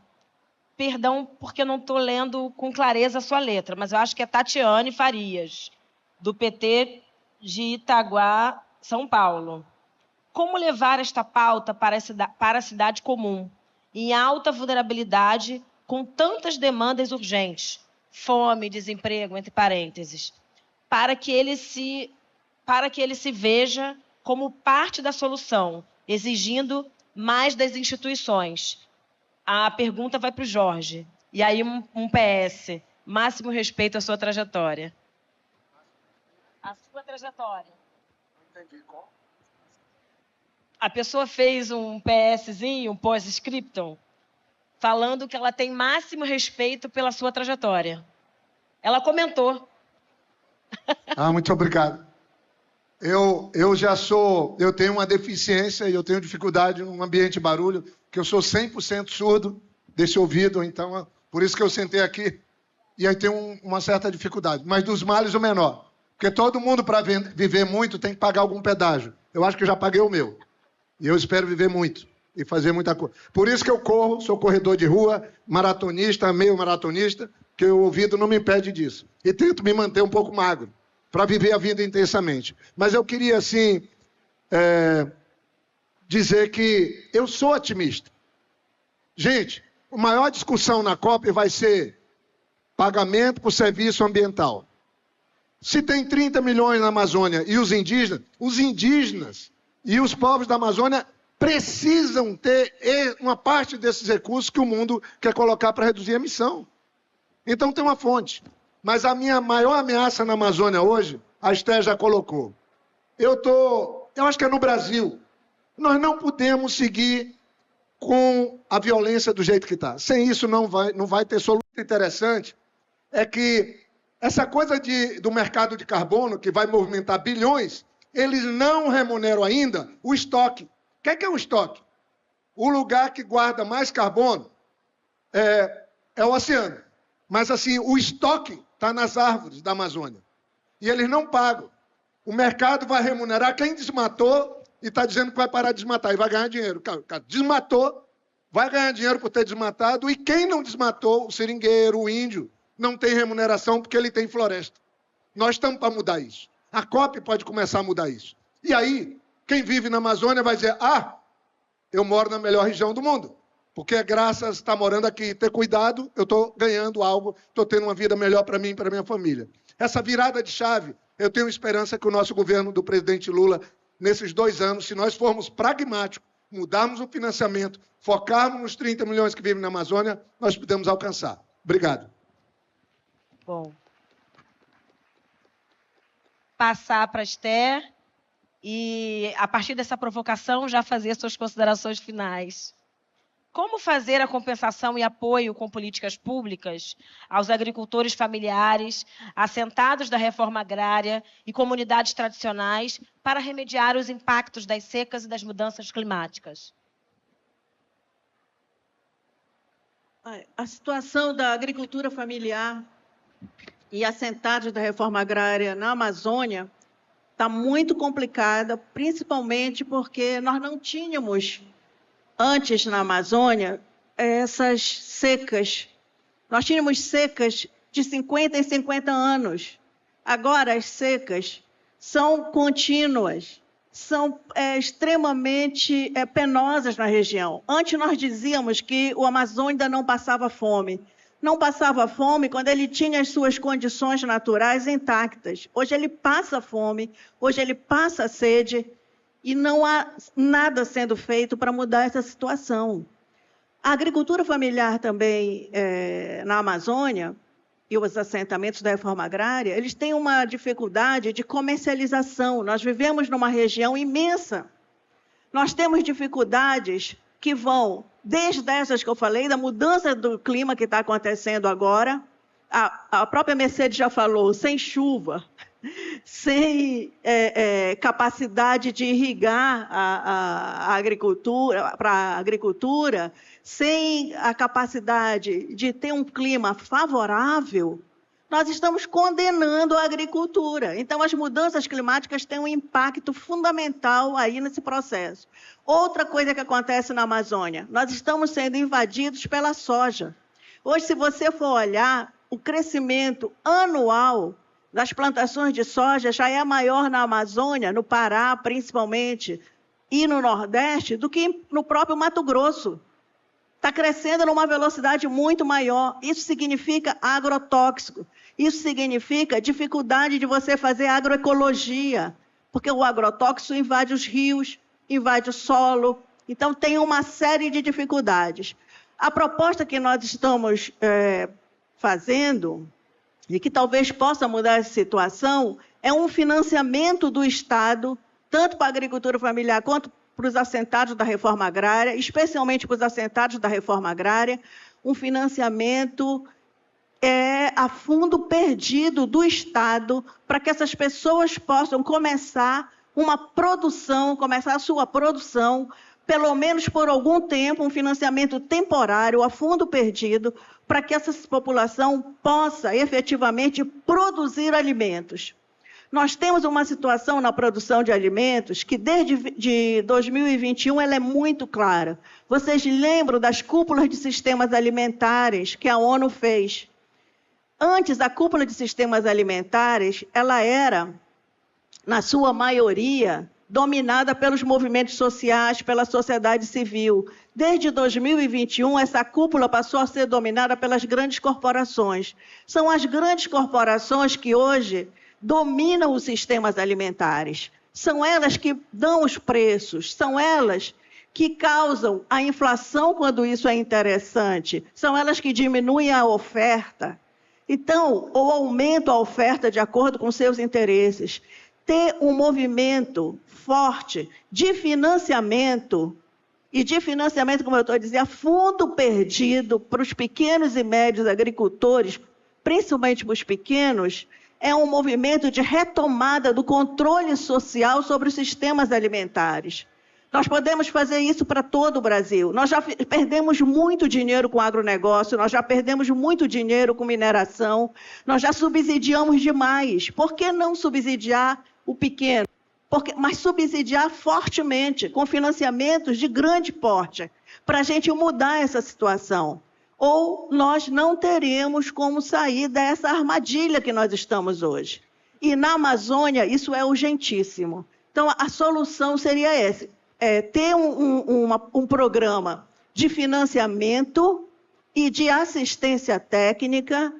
perdão porque eu não estou lendo com clareza a sua letra, mas eu acho que é Tatiane Farias, do PT de Itaguá, São Paulo. Como levar esta pauta para a cidade comum, em alta vulnerabilidade, com tantas demandas urgentes? Fome, desemprego, entre parênteses, para que ele se veja como parte da solução, exigindo mais das instituições. A pergunta vai para o Jorge. E aí um PS, máximo respeito à sua trajetória. A sua trajetória. Não entendi qual. A pessoa fez um PSzinho, um pós-scriptum, falando que ela tem máximo respeito pela sua trajetória. Ela comentou. Muito obrigado. Eu tenho uma deficiência e eu tenho dificuldade num ambiente de barulho, que eu sou 100% surdo desse ouvido, então por isso que eu sentei aqui e aí tenho uma certa dificuldade. Mas dos males o menor, porque todo mundo para viver muito tem que pagar algum pedágio. Eu acho que eu já paguei o meu e eu espero viver muito e fazer muita coisa. Por isso que eu corro, sou corredor de rua, maratonista, meio maratonista, que o ouvido não me impede disso. E tento me manter um pouco magro, para viver a vida intensamente. Mas eu queria, assim, dizer que eu sou otimista. Gente, a maior discussão na COP vai ser pagamento por serviço ambiental. Se tem 30 milhões na Amazônia e os indígenas e os povos da Amazônia precisam ter uma parte desses recursos que o mundo quer colocar para reduzir a emissão. Então tem uma fonte. Mas a minha maior ameaça na Amazônia hoje, a Esther já colocou. Eu acho que é no Brasil. Nós não podemos seguir com a violência do jeito que está. Sem isso não vai ter solução. Interessante é que essa coisa do mercado de carbono, que vai movimentar bilhões, eles não remuneram ainda o estoque. O que é o estoque? O lugar que guarda mais carbono é o oceano. Mas, assim, o estoque está nas árvores da Amazônia. E eles não pagam. O mercado vai remunerar quem desmatou e está dizendo que vai parar de desmatar e vai ganhar dinheiro. Cara, desmatou, vai ganhar dinheiro por ter desmatado, e quem não desmatou, o seringueiro, o índio, não tem remuneração porque ele tem floresta. Nós estamos para mudar isso. A COP pode começar a mudar isso. E aí, quem vive na Amazônia vai dizer, eu moro na melhor região do mundo. Porque graças a estar morando aqui, ter cuidado, eu estou ganhando algo, estou tendo uma vida melhor para mim e para minha família. Essa virada de chave, eu tenho esperança que o nosso governo do presidente Lula, nesses 2 anos, se nós formos pragmáticos, mudarmos o financiamento, focarmos nos 30 milhões que vivem na Amazônia, nós podemos alcançar. Obrigado. Bom. Passar para a Esther e, a partir dessa provocação, já fazer suas considerações finais. Como fazer a compensação e apoio com políticas públicas aos agricultores familiares, assentados da reforma agrária e comunidades tradicionais para remediar os impactos das secas e das mudanças climáticas? A situação da agricultura familiar e assentados da reforma agrária na Amazônia está muito complicada, principalmente porque nós não tínhamos, antes na Amazônia, essas secas. Nós tínhamos secas de 50 em 50 anos. Agora, as secas são contínuas, são extremamente penosas na região. Antes nós dizíamos que o Amazonas ainda não passava fome. Não passava fome quando ele tinha as suas condições naturais intactas. Hoje ele passa fome, hoje ele passa sede, e não há nada sendo feito para mudar essa situação. A agricultura familiar também na Amazônia, e os assentamentos da reforma agrária, eles têm uma dificuldade de comercialização. Nós vivemos numa região imensa. Nós temos dificuldades que vão, desde essas que eu falei, da mudança do clima que está acontecendo agora. A própria Mercedes já falou, sem chuva, sem capacidade de irrigar a agricultura, para a agricultura, sem a capacidade de ter um clima favorável, nós estamos condenando a agricultura. Então, as mudanças climáticas têm um impacto fundamental aí nesse processo. Outra coisa que acontece na Amazônia, nós estamos sendo invadidos pela soja. Hoje, se você for olhar, o crescimento anual das plantações de soja já é maior na Amazônia, no Pará, principalmente, e no Nordeste, do que no próprio Mato Grosso. Está crescendo numa velocidade muito maior. Isso significa agrotóxico. Isso significa dificuldade de você fazer agroecologia, porque o agrotóxico invade os rios, invade o solo. Então, tem uma série de dificuldades. A proposta que nós estamos fazendo, e que talvez possa mudar essa situação, é um financiamento do Estado, tanto para a agricultura familiar quanto para os assentados da reforma agrária, especialmente para os assentados da reforma agrária, um financiamento a fundo perdido do Estado, para que essas pessoas possam começar a sua produção, pelo menos por algum tempo, um financiamento temporário, a fundo perdido, para que essa população possa efetivamente produzir alimentos. Nós temos uma situação na produção de alimentos que, desde 2021, ela é muito clara. Vocês lembram das cúpulas de sistemas alimentares que a ONU fez? Antes, a cúpula de sistemas alimentares, ela era, na sua maioria, dominada pelos movimentos sociais, pela sociedade civil. Desde 2021, essa cúpula passou a ser dominada pelas grandes corporações. São as grandes corporações que hoje dominam os sistemas alimentares. São elas que dão os preços, são elas que causam a inflação quando isso é interessante, são elas que diminuem a oferta. Então, ou aumentam a oferta de acordo com seus interesses. Ter um movimento forte de financiamento, como eu estou dizendo, a fundo perdido para os pequenos e médios agricultores, principalmente para os pequenos, é um movimento de retomada do controle social sobre os sistemas alimentares. Nós podemos fazer isso para todo o Brasil. Nós já perdemos muito dinheiro com agronegócio, nós já perdemos muito dinheiro com mineração, nós já subsidiamos demais. Por que não subsidiar o pequeno? Mas subsidiar fortemente, com financiamentos de grande porte, para a gente mudar essa situação. Ou nós não teremos como sair dessa armadilha que nós estamos hoje. E na Amazônia, isso é urgentíssimo. Então, a solução seria essa, ter um programa de financiamento e de assistência técnica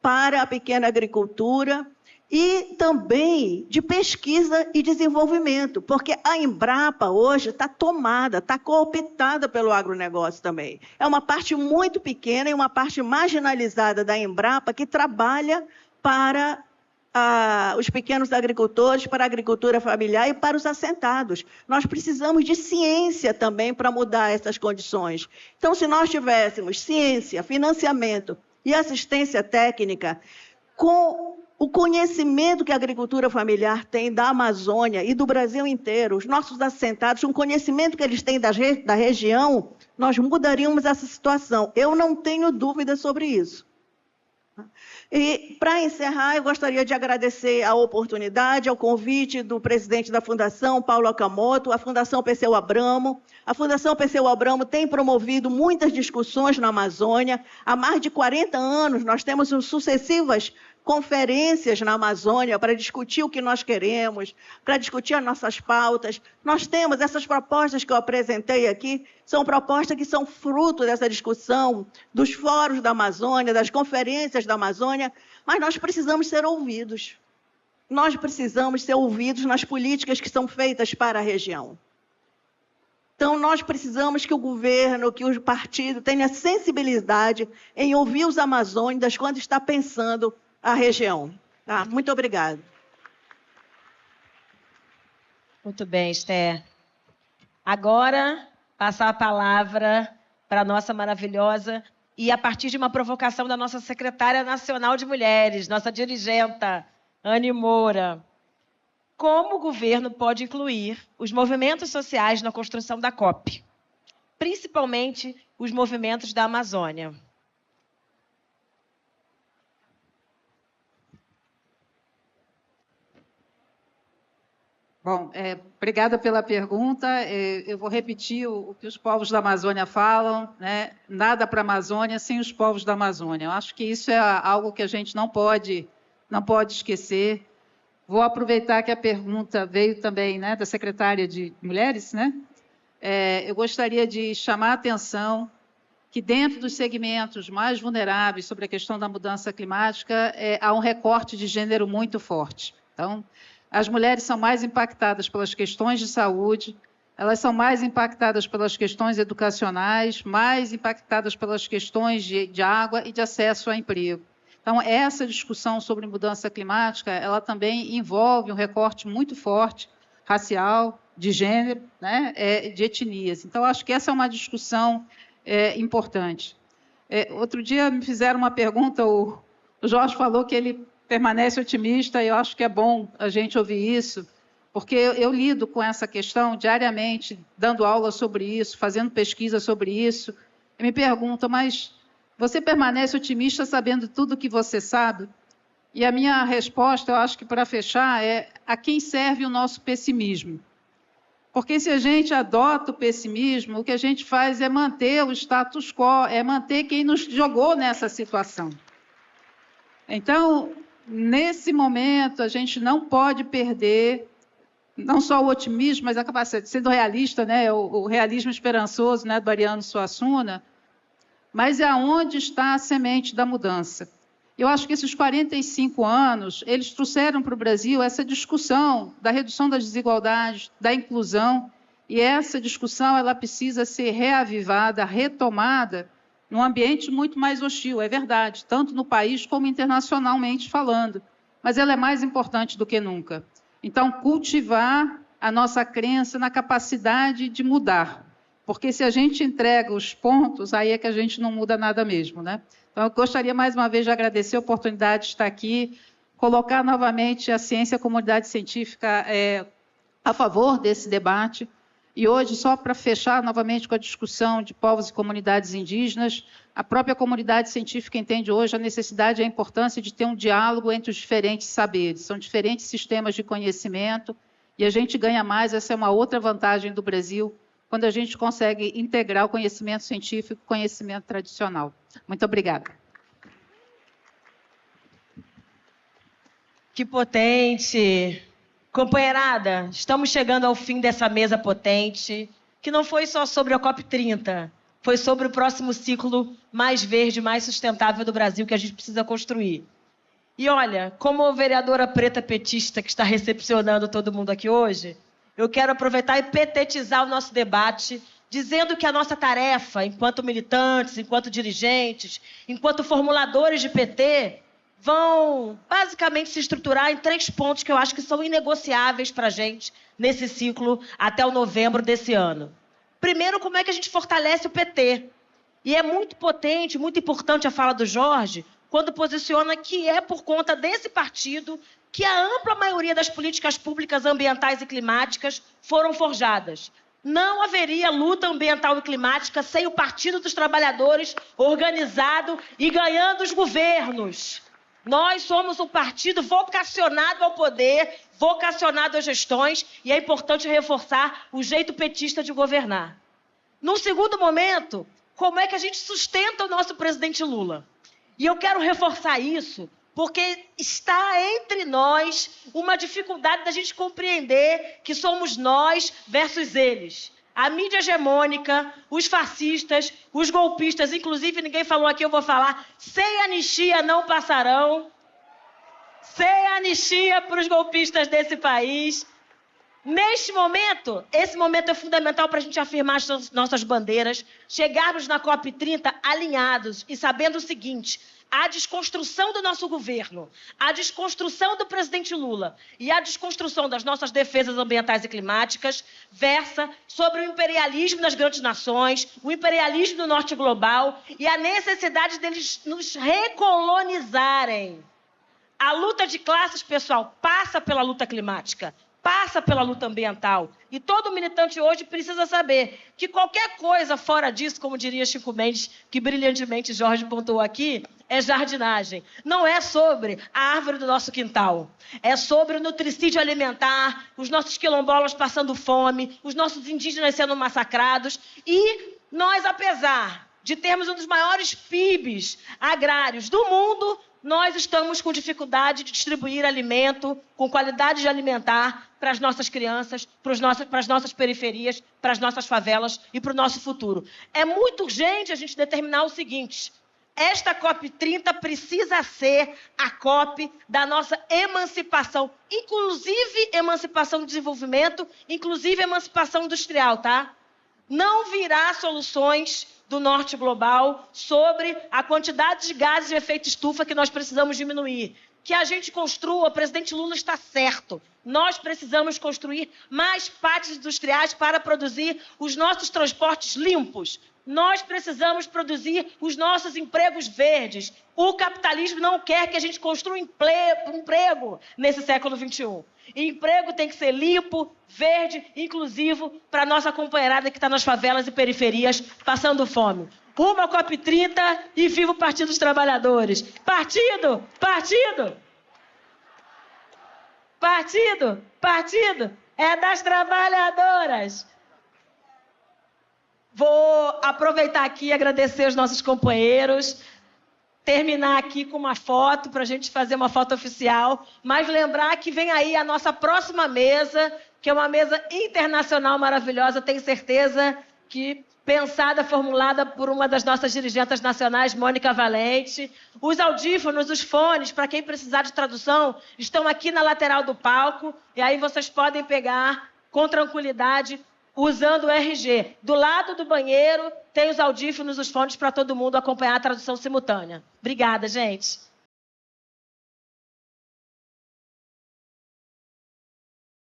para a pequena agricultura e também de pesquisa e desenvolvimento, porque a Embrapa hoje está tomada, está cooptada pelo agronegócio também. É uma parte muito pequena e uma parte marginalizada da Embrapa que trabalha para para os pequenos agricultores, para a agricultura familiar e para os assentados. Nós precisamos de ciência também para mudar essas condições. Então, se nós tivéssemos ciência, financiamento e assistência técnica, com o conhecimento que a agricultura familiar tem da Amazônia e do Brasil inteiro, os nossos assentados, com o conhecimento que eles têm da região, nós mudaríamos essa situação. Eu não tenho dúvida sobre isso. E, para encerrar, eu gostaria de agradecer a oportunidade, ao convite do presidente da Fundação, Paulo Okamoto, a Fundação Perseu Abramo. A Fundação Perseu Abramo tem promovido muitas discussões na Amazônia. Há mais de 40 anos, nós temos sucessivas conferências na Amazônia para discutir o que nós queremos, para discutir as nossas pautas. Nós temos essas propostas que eu apresentei aqui, são propostas que são fruto dessa discussão, dos fóruns da Amazônia, das conferências da Amazônia, mas nós precisamos ser ouvidos. Nós precisamos ser ouvidos nas políticas que são feitas para a região. Então, nós precisamos que o governo, que o partido tenha sensibilidade em ouvir os amazônicos quando está pensando a região. Tá? Muito obrigada. Muito bem, Esther. Agora, passar a palavra para a nossa maravilhosa e a partir de uma provocação da nossa secretária nacional de mulheres, nossa dirigenta, Anne Moura. Como o governo pode incluir os movimentos sociais na construção da COP, principalmente os movimentos da Amazônia? Bom, obrigada pela pergunta. Eu vou repetir o que os povos da Amazônia falam, né? Nada para a Amazônia sem os povos da Amazônia. Eu acho que isso é algo que a gente não pode esquecer. Vou aproveitar que a pergunta veio também, né, da secretária de Mulheres, né? Eu gostaria de chamar a atenção que dentro dos segmentos mais vulneráveis sobre a questão da mudança climática, há um recorte de gênero muito forte. Então, as mulheres são mais impactadas pelas questões de saúde, elas são mais impactadas pelas questões educacionais, mais impactadas pelas questões de água e de acesso a emprego. Então, essa discussão sobre mudança climática, ela também envolve um recorte muito forte, racial, de gênero, né, de etnias. Então, acho que essa é uma discussão importante. Outro dia me fizeram uma pergunta, o Jorge falou que ele permanece otimista, e eu acho que é bom a gente ouvir isso, porque eu lido com essa questão diariamente, dando aula sobre isso, fazendo pesquisa sobre isso. Eu me pergunto, mas você permanece otimista sabendo tudo o que você sabe? E a minha resposta, eu acho que para fechar, é a quem serve o nosso pessimismo. Porque se a gente adota o pessimismo, o que a gente faz é manter o status quo, é manter quem nos jogou nessa situação. Então, nesse momento, a gente não pode perder não só o otimismo, mas a capacidade, sendo realista, né, o realismo esperançoso, né, do Ariano Suassuna, mas é onde está a semente da mudança. Eu acho que esses 45 anos, eles trouxeram para o Brasil essa discussão da redução das desigualdades, da inclusão, e essa discussão ela precisa ser reavivada, retomada, num ambiente muito mais hostil, é verdade, tanto no país como internacionalmente falando, mas ela é mais importante do que nunca. Então, cultivar a nossa crença na capacidade de mudar, porque se a gente entrega os pontos, aí é que a gente não muda nada mesmo, né? Então, eu gostaria mais uma vez de agradecer a oportunidade de estar aqui, colocar novamente a ciência e a comunidade científica a favor desse debate. E hoje, só para fechar novamente com a discussão de povos e comunidades indígenas, a própria comunidade científica entende hoje a necessidade e a importância de ter um diálogo entre os diferentes saberes. São diferentes sistemas de conhecimento e a gente ganha mais, essa é uma outra vantagem do Brasil, quando a gente consegue integrar o conhecimento científico e o conhecimento tradicional. Muito obrigada. Que potente! Companheirada, estamos chegando ao fim dessa mesa potente, que não foi só sobre a COP30, foi sobre o próximo ciclo mais verde, mais sustentável do Brasil que a gente precisa construir. E olha, como vereadora preta petista que está recepcionando todo mundo aqui hoje, eu quero aproveitar e petetizar o nosso debate, dizendo que a nossa tarefa, enquanto militantes, enquanto dirigentes, enquanto formuladores de PT, vão basicamente se estruturar em 3 pontos que eu acho que são inegociáveis para a gente nesse ciclo até o novembro desse ano. Primeiro, como é que a gente fortalece o PT? E é muito potente, muito importante a fala do Jorge, quando posiciona que é por conta desse partido que a ampla maioria das políticas públicas ambientais e climáticas foram forjadas. Não haveria luta ambiental e climática sem o Partido dos Trabalhadores organizado e ganhando os governos. Nós somos um partido vocacionado ao poder, vocacionado às gestões, e é importante reforçar o jeito petista de governar. Num segundo momento, como é que a gente sustenta o nosso presidente Lula? E eu quero reforçar isso, porque está entre nós uma dificuldade da gente compreender que somos nós versus eles. A mídia hegemônica, os fascistas, os golpistas, inclusive ninguém falou aqui, eu vou falar, sem anistia não passarão. Sem anistia para os golpistas desse país. Neste momento, esse momento é fundamental para a gente afirmar as nossas bandeiras, chegarmos na COP30 alinhados e sabendo o seguinte: a desconstrução do nosso governo, a desconstrução do presidente Lula e a desconstrução das nossas defesas ambientais e climáticas versa sobre o imperialismo das grandes nações, o imperialismo do norte global e a necessidade deles nos recolonizarem. A luta de classes, pessoal, passa pela luta climática, passa pela luta ambiental. E todo militante hoje precisa saber que qualquer coisa fora disso, como diria Chico Mendes, que brilhantemente Jorge pontuou aqui, é jardinagem. Não é sobre a árvore do nosso quintal. É sobre o nutricídio alimentar, os nossos quilombolas passando fome, os nossos indígenas sendo massacrados. E nós, apesar de termos um dos maiores PIBs agrários do mundo, nós estamos com dificuldade de distribuir alimento com qualidade de alimentar para as nossas crianças, para as nossas periferias, para as nossas favelas e para o nosso futuro. É muito urgente a gente determinar o seguinte: esta COP30 precisa ser a COP da nossa emancipação, inclusive emancipação do desenvolvimento, inclusive emancipação industrial, tá? Não virá soluções do norte global sobre a quantidade de gases de efeito estufa que nós precisamos diminuir. Que a gente construa, o presidente Lula está certo. Nós precisamos construir mais pátios industriais para produzir os nossos transportes limpos. Nós precisamos produzir os nossos empregos verdes. O capitalismo não quer que a gente construa emprego nesse século XXI. Emprego tem que ser limpo, verde, inclusivo para a nossa companheirada que está nas favelas e periferias passando fome. Rumo à COP30 e viva o Partido dos Trabalhadores. Partido! Partido! Partido! Partido! É das trabalhadoras! Vou aproveitar aqui e agradecer os nossos companheiros, terminar aqui com uma foto, para a gente fazer uma foto oficial, mas lembrar que vem aí a nossa próxima mesa, que é uma mesa internacional maravilhosa, tenho certeza que pensada, formulada por uma das nossas dirigentes nacionais, Mônica Valente. Os audífonos, os fones, para quem precisar de tradução, estão aqui na lateral do palco, e aí vocês podem pegar com tranquilidade, usando o RG. Do lado do banheiro, tem os audífonos, os fones para todo mundo acompanhar a tradução simultânea. Obrigada, gente.